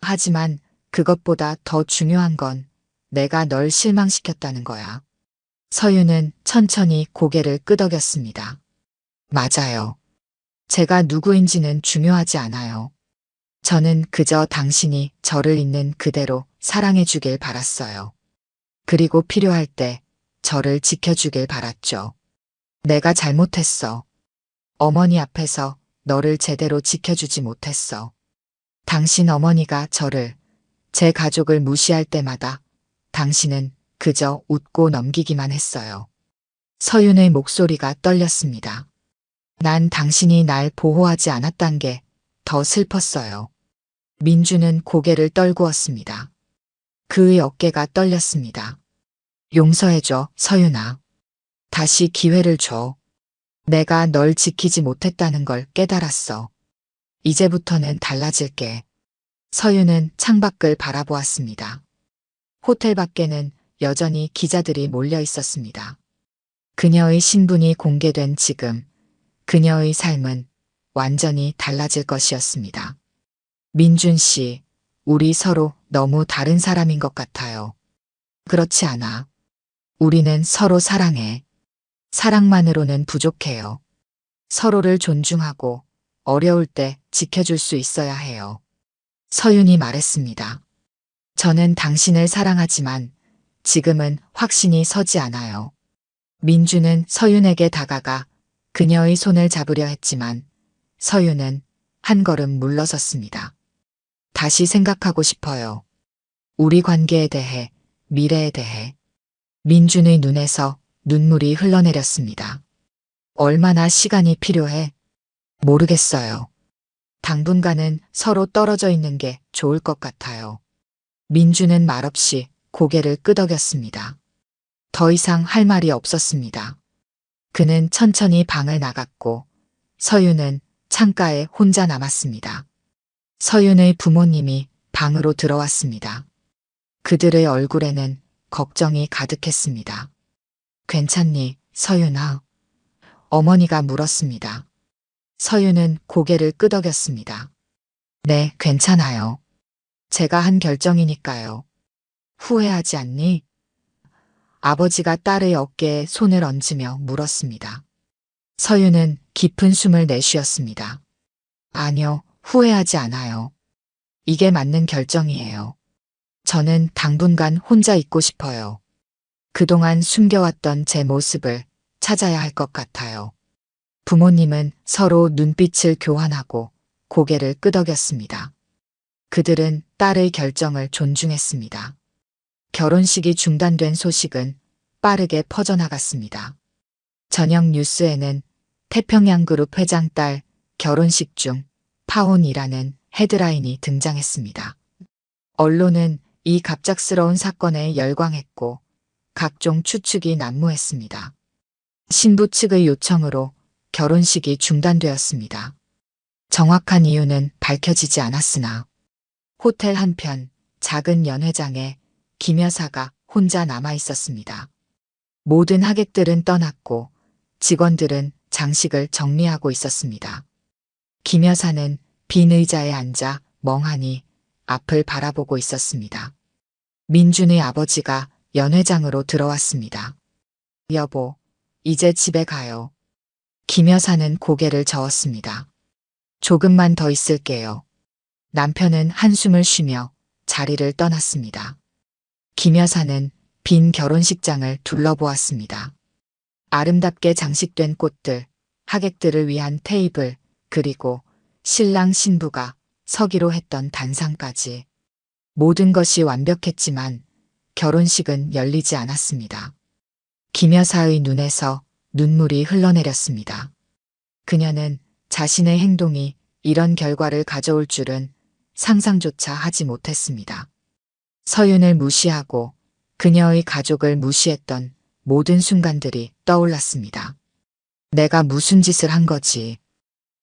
Speaker 1: 하지만 그것보다 더 중요한 건 내가 널 실망시켰다는 거야. 서윤은 천천히 고개를 끄덕였습니다. 맞아요. 제가 누구인지는 중요하지 않아요. 저는 그저 당신이 저를 있는 그대로 사랑해 주길 바랐어요. 그리고 필요할 때 저를 지켜주길 바랐죠. 내가 잘못했어. 어머니 앞에서 너를 제대로 지켜주지 못했어. 당신 어머니가 저를, 제 가족을 무시할 때마다 당신은 그저 웃고 넘기기만 했어요. 서윤의 목소리가 떨렸습니다. 난 당신이 날 보호하지 않았단 게 더 슬펐어요. 민주는 고개를 떨구었습니다. 그의 어깨가 떨렸습니다. 용서해줘, 서윤아. 다시 기회를 줘. 내가 널 지키지 못했다는 걸 깨달았어. 이제부터는 달라질게. 서윤은 창밖을 바라보았습니다. 호텔 밖에는 여전히 기자들이 몰려 있었습니다. 그녀의 신분이 공개된 지금, 그녀의 삶은 완전히 달라질 것이었습니다. 민준 씨, 우리 서로 너무 다른 사람인 것 같아요. 그렇지 않아. 우리는 서로 사랑해. 사랑만으로는 부족해요. 서로를 존중하고 어려울 때 지켜줄 수 있어야 해요. 서윤이 말했습니다. 저는 당신을 사랑하지만 지금은 확신이 서지 않아요. 민주는 서윤에게 다가가 그녀의 손을 잡으려 했지만 서윤은 한 걸음 물러섰습니다. 다시 생각하고 싶어요. 우리 관계에 대해, 미래에 대해. 민준의 눈에서 눈물이 흘러내렸습니다. 얼마나 시간이 필요해? 모르겠어요. 당분간은 서로 떨어져 있는 게 좋을 것 같아요. 민준은 말없이 고개를 끄덕였습니다. 더 이상 할 말이 없었습니다. 그는 천천히 방을 나갔고 서윤은 창가에 혼자 남았습니다. 서윤의 부모님이 방으로 들어왔습니다. 그들의 얼굴에는 걱정이 가득했습니다. 괜찮니, 서윤아? 어머니가 물었습니다. 서윤은 고개를 끄덕였습니다. 네, 괜찮아요. 제가 한 결정이니까요. 후회하지 않니? 아버지가 딸의 어깨에 손을 얹으며 물었습니다. 서윤은 깊은 숨을 내쉬었습니다. 아니요, 후회하지 않아요. 이게 맞는 결정이에요. 저는 당분간 혼자 있고 싶어요. 그동안 숨겨왔던 제 모습을 찾아야 할 것 같아요. 부모님은 서로 눈빛을 교환하고 고개를 끄덕였습니다. 그들은 딸의 결정을 존중했습니다. 결혼식이 중단된 소식은 빠르게 퍼져나갔습니다. 저녁 뉴스에는 태평양그룹 회장 딸 결혼식 중 파혼이라는 헤드라인이 등장했습니다. 언론은 이 갑작스러운 사건에 열광했고 각종 추측이 난무했습니다. 신부 측의 요청으로 결혼식이 중단되었습니다. 정확한 이유는 밝혀지지 않았으나 호텔 한편 작은 연회장에 김 여사가 혼자 남아 있었습니다. 모든 하객들은 떠났고 직원들은 장식을 정리하고 있었습니다. 김 여사는 빈 의자에 앉아 멍하니 앞을 바라보고 있었습니다. 민준의 아버지가 연회장으로 들어왔습니다. 여보, 이제 집에 가요. 김 여사는 고개를 저었습니다. 조금만 더 있을게요. 남편은 한숨을 쉬며 자리를 떠났습니다. 김 여사는 빈 결혼식장을 둘러보았습니다. 아름답게 장식된 꽃들, 하객들을 위한 테이블, 그리고 신랑 신부가 서기로 했던 단상까지. 모든 것이 완벽했지만 결혼식은 열리지 않았습니다. 김 여사의 눈에서 눈물이 흘러내렸습니다. 그녀는 자신의 행동이 이런 결과를 가져올 줄은 상상조차 하지 못했습니다. 서윤을 무시하고 그녀의 가족을 무시했던 모든 순간들이 떠올랐습니다. 내가 무슨 짓을 한 거지?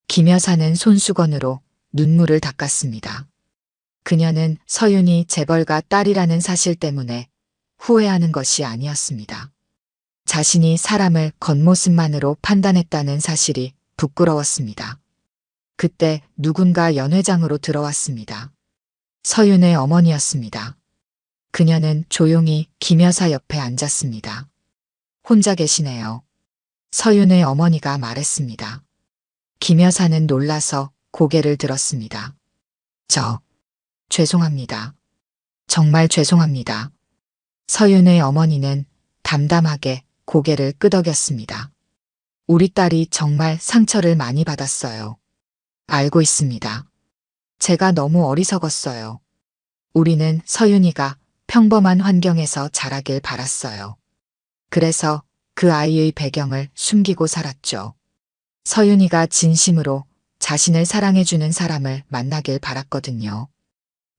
Speaker 1: 김 여사는 손수건으로 눈물을 닦았습니다. 그녀는 서윤이 재벌가 딸이라는 사실 때문에 후회하는 것이 아니었습니다. 자신이 사람을 겉모습만으로 판단했다는 사실이 부끄러웠습니다. 그때 누군가 연회장으로 들어왔습니다. 서윤의 어머니였습니다. 그녀는 조용히 김 여사 옆에 앉았습니다. 혼자 계시네요. 서윤의 어머니가 말했습니다. 김 여사는 놀라서 고개를 들었습니다. 죄송합니다. 정말 죄송합니다. 서윤의 어머니는 담담하게 고개를 끄덕였습니다. 우리 딸이 정말 상처를 많이 받았어요. 알고 있습니다. 제가 너무 어리석었어요. 우리는 서윤이가 평범한 환경에서 자라길 바랐어요. 그래서 그 아이의 배경을 숨기고 살았죠. 서윤이가 진심으로 자신을 사랑해주는 사람을 만나길 바랐거든요.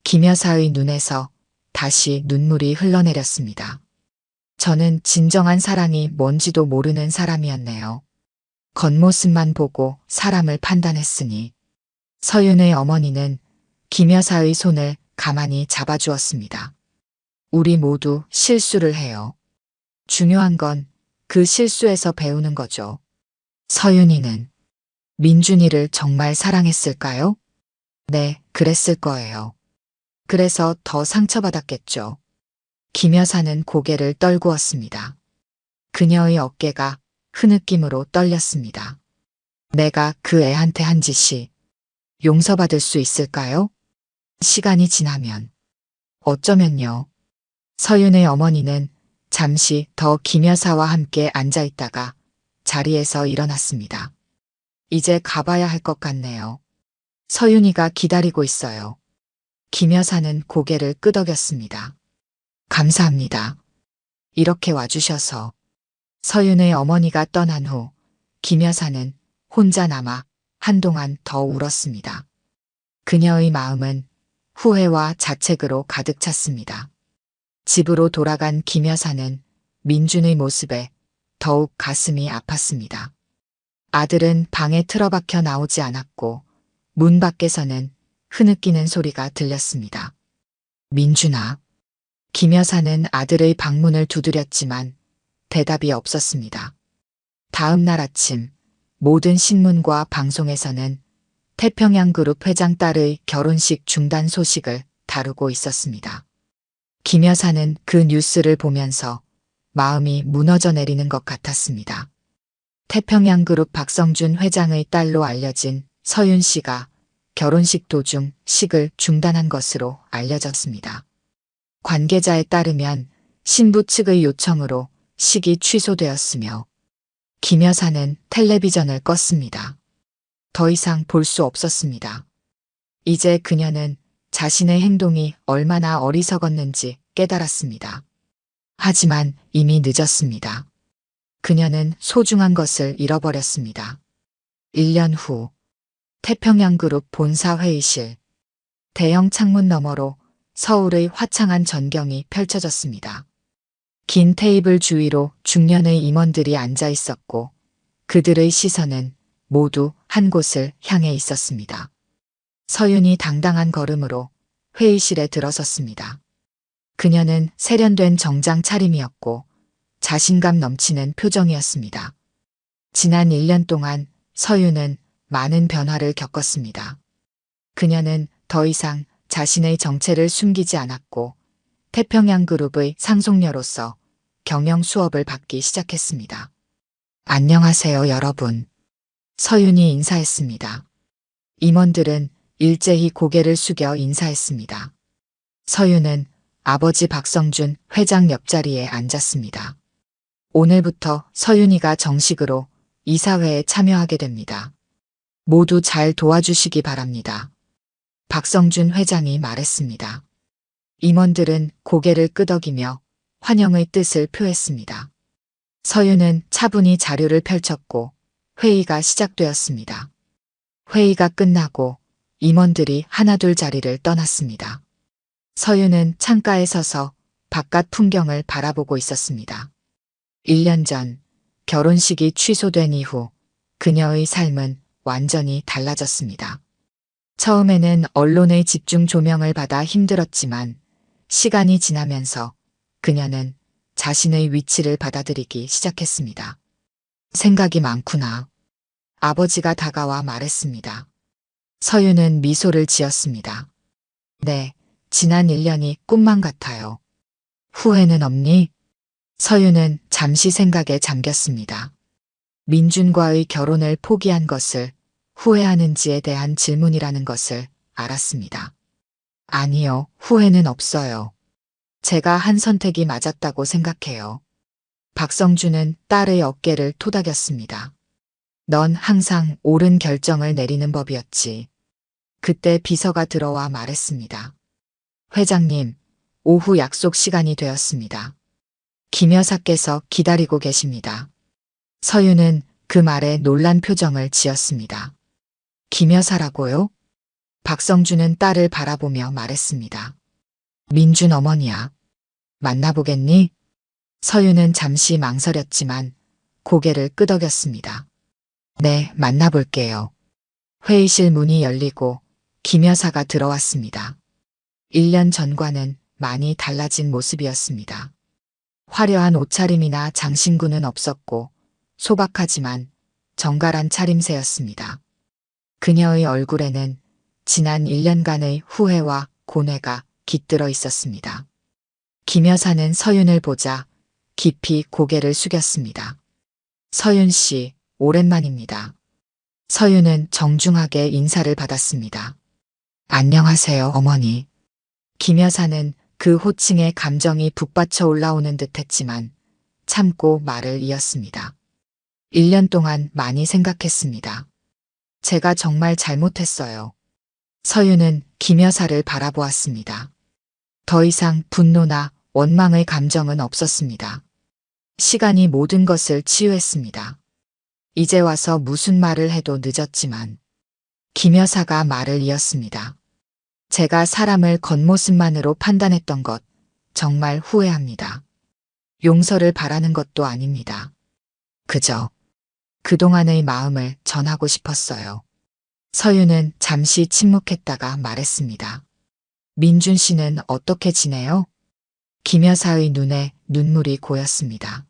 Speaker 1: 김 여사의 눈에서 다시 눈물이 흘러내렸습니다. 저는 진정한 사랑이 뭔지도 모르는 사람이었네요. 겉모습만 보고 사람을 판단했으니. 서윤의 어머니는 김 여사의 손을 가만히 잡아주었습니다. 우리 모두 실수를 해요. 중요한 건 그 실수에서 배우는 거죠. 서윤이는 민준이를 정말 사랑했을까요? 네, 그랬을 거예요. 그래서 더 상처받았겠죠. 김 여사는 고개를 떨구었습니다. 그녀의 어깨가 흐느낌으로 떨렸습니다. 내가 그 애한테 한 짓이 용서받을 수 있을까요? 시간이 지나면. 어쩌면요. 서윤의 어머니는 잠시 더 김 여사와 함께 앉아 있다가 자리에서 일어났습니다. 이제 가봐야 할 것 같네요. 서윤이가 기다리고 있어요. 김 여사는 고개를 끄덕였습니다. 감사합니다. 이렇게 와주셔서. 서윤의 어머니가 떠난 후 김 여사는 혼자 남아 한동안 더 울었습니다. 그녀의 마음은 후회와 자책으로 가득 찼습니다. 집으로 돌아간 김 여사는 민준의 모습에 더욱 가슴이 아팠습니다. 아들은 방에 틀어박혀 나오지 않았고 문 밖에서는 흐느끼는 소리가 들렸습니다. 민준아. 김 여사는 아들의 방문을 두드렸지만 대답이 없었습니다. 다음 날 아침 모든 신문과 방송에서는 태평양그룹 회장 딸의 결혼식 중단 소식을 다루고 있었습니다. 김 여사는 그 뉴스를 보면서 마음이 무너져 내리는 것 같았습니다. 태평양그룹 박성준 회장의 딸로 알려진 서윤 씨가 결혼식 도중 식을 중단한 것으로 알려졌습니다. 관계자에 따르면 신부 측의 요청으로 식이 취소되었으며 김 여사는 텔레비전을 껐습니다. 더 이상 볼 수 없었습니다. 이제 그녀는 자신의 행동이 얼마나 어리석었는지 깨달았습니다. 하지만 이미 늦었습니다. 그녀는 소중한 것을 잃어버렸습니다. 1년 후 태평양그룹 본사 회의실. 대형 창문 너머로 서울의 화창한 전경이 펼쳐졌습니다. 긴 테이블 주위로 중년의 임원들이 앉아 있었고 그들의 시선은 모두 한 곳을 향해 있었습니다. 서윤이 당당한 걸음으로 회의실에 들어섰습니다. 그녀는 세련된 정장 차림이었고 자신감 넘치는 표정이었습니다. 지난 1년 동안 서윤은 많은 변화를 겪었습니다. 그녀는 더 이상 자신의 정체를 숨기지 않았고 태평양그룹의 상속녀로서 경영 수업을 받기 시작했습니다. 안녕하세요, 여러분. 서윤이 인사했습니다. 임원들은 일제히 고개를 숙여 인사했습니다. 서윤은 아버지 박성준 회장 옆자리에 앉았습니다. 오늘부터 서윤이가 정식으로 이사회에 참여하게 됩니다. 모두 잘 도와주시기 바랍니다. 박성준 회장이 말했습니다. 임원들은 고개를 끄덕이며 환영의 뜻을 표했습니다. 서윤은 차분히 자료를 펼쳤고 회의가 시작되었습니다. 회의가 끝나고 임원들이 하나둘 자리를 떠났습니다. 서윤은 창가에 서서 바깥 풍경을 바라보고 있었습니다. 1년 전 결혼식이 취소된 이후 그녀의 삶은 완전히 달라졌습니다. 처음에는 언론의 집중 조명을 받아 힘들었지만 시간이 지나면서 그녀는 자신의 위치를 받아들이기 시작했습니다. 생각이 많구나. 아버지가 다가와 말했습니다. 서윤은 미소를 지었습니다. 네, 지난 1년이 꿈만 같아요. 후회는 없니? 서윤은 잠시 생각에 잠겼습니다. 민준과의 결혼을 포기한 것을 후회하는지에 대한 질문이라는 것을 알았습니다. 아니요, 후회는 없어요. 제가 한 선택이 맞았다고 생각해요. 박성준은 딸의 어깨를 토닥였습니다. 넌 항상 옳은 결정을 내리는 법이었지. 그때 비서가 들어와 말했습니다. 회장님, 오후 약속 시간이 되었습니다. 김 여사께서 기다리고 계십니다. 서윤은 그 말에 놀란 표정을 지었습니다. 김 여사라고요? 박성준은 딸을 바라보며 말했습니다. 민준 어머니야. 만나보겠니? 서윤은 잠시 망설였지만 고개를 끄덕였습니다. 네, 만나볼게요. 회의실 문이 열리고 김 여사가 들어왔습니다. 1년 전과는 많이 달라진 모습이었습니다. 화려한 옷차림이나 장신구는 없었고 소박하지만 정갈한 차림새였습니다. 그녀의 얼굴에는 지난 1년간의 후회와 고뇌가 깃들어 있었습니다. 김 여사는 서윤을 보자 깊이 고개를 숙였습니다. 서윤 씨, 오랜만입니다. 서윤은 정중하게 인사를 받았습니다. 안녕하세요, 어머니. 김 여사는 그 호칭에 감정이 북받쳐 올라오는 듯했지만 참고 말을 이었습니다. 1년 동안 많이 생각했습니다. 제가 정말 잘못했어요. 서윤은 김 여사를 바라보았습니다. 더 이상 분노나 원망의 감정은 없었습니다. 시간이 모든 것을 치유했습니다. 이제 와서 무슨 말을 해도 늦었지만 김 여사가 말을 이었습니다. 제가 사람을 겉모습만으로 판단했던 것 정말 후회합니다. 용서를 바라는 것도 아닙니다. 그저 그동안의 마음을 전하고 싶었어요. 서윤은 잠시 침묵했다가 말했습니다. 민준 씨는 어떻게 지내요? 김 여사의 눈에 눈물이 고였습니다.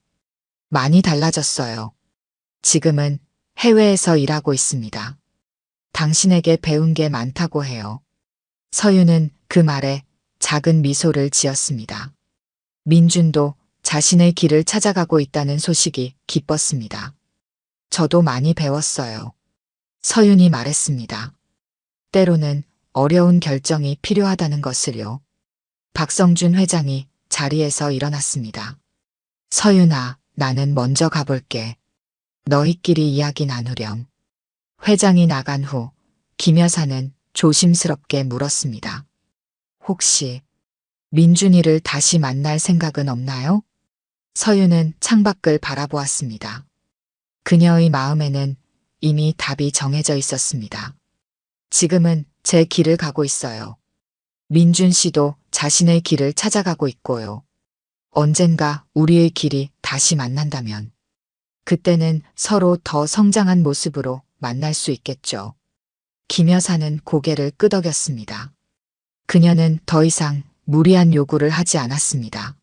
Speaker 1: 많이 달라졌어요. 지금은 해외에서 일하고 있습니다. 당신에게 배운 게 많다고 해요. 서윤은 그 말에 작은 미소를 지었습니다. 민준도 자신의 길을 찾아가고 있다는 소식이 기뻤습니다. 저도 많이 배웠어요. 서윤이 말했습니다. 때로는 어려운 결정이 필요하다는 것을요. 박성준 회장이 자리에서 일어났습니다. 서윤아, 나는 먼저 가볼게. 너희끼리 이야기 나누렴. 회장이 나간 후 김 여사는 조심스럽게 물었습니다. 혹시 민준이를 다시 만날 생각은 없나요? 서윤은 창밖을 바라보았습니다. 그녀의 마음에는 이미 답이 정해져 있었습니다. 지금은 제 길을 가고 있어요. 민준 씨도 자신의 길을 찾아가고 있고요. 언젠가 우리의 길이 다시 만난다면 그때는 서로 더 성장한 모습으로 만날 수 있겠죠. 김 여사는 고개를 끄덕였습니다. 그녀는 더 이상 무리한 요구를 하지 않았습니다.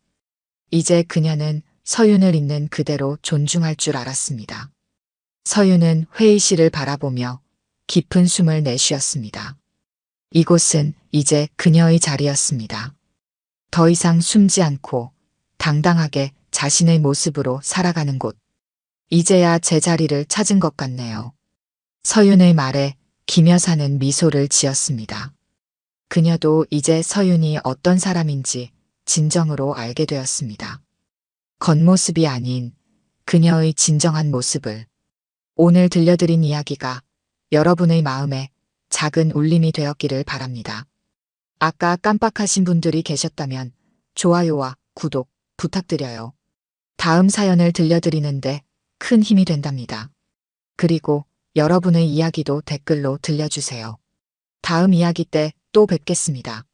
Speaker 1: 이제 그녀는 서윤을 있는 그대로 존중할 줄 알았습니다. 서윤은 회의실을 바라보며 깊은 숨을 내쉬었습니다. 이곳은 이제 그녀의 자리였습니다. 더 이상 숨지 않고 당당하게 자신의 모습으로 살아가는 곳. 이제야 제 자리를 찾은 것 같네요. 서윤의 말에 김 여사는 미소를 지었습니다. 그녀도 이제 서윤이 어떤 사람인지 진정으로 알게 되었습니다. 겉모습이 아닌 그녀의 진정한 모습을. 오늘 들려드린 이야기가 여러분의 마음에 작은 울림이 되었기를 바랍니다. 아까 깜빡하신 분들이 계셨다면 좋아요와 구독 부탁드려요. 다음 사연을 들려드리는데 큰 힘이 된답니다. 그리고 여러분의 이야기도 댓글로 들려주세요. 다음 이야기 때 또 뵙겠습니다.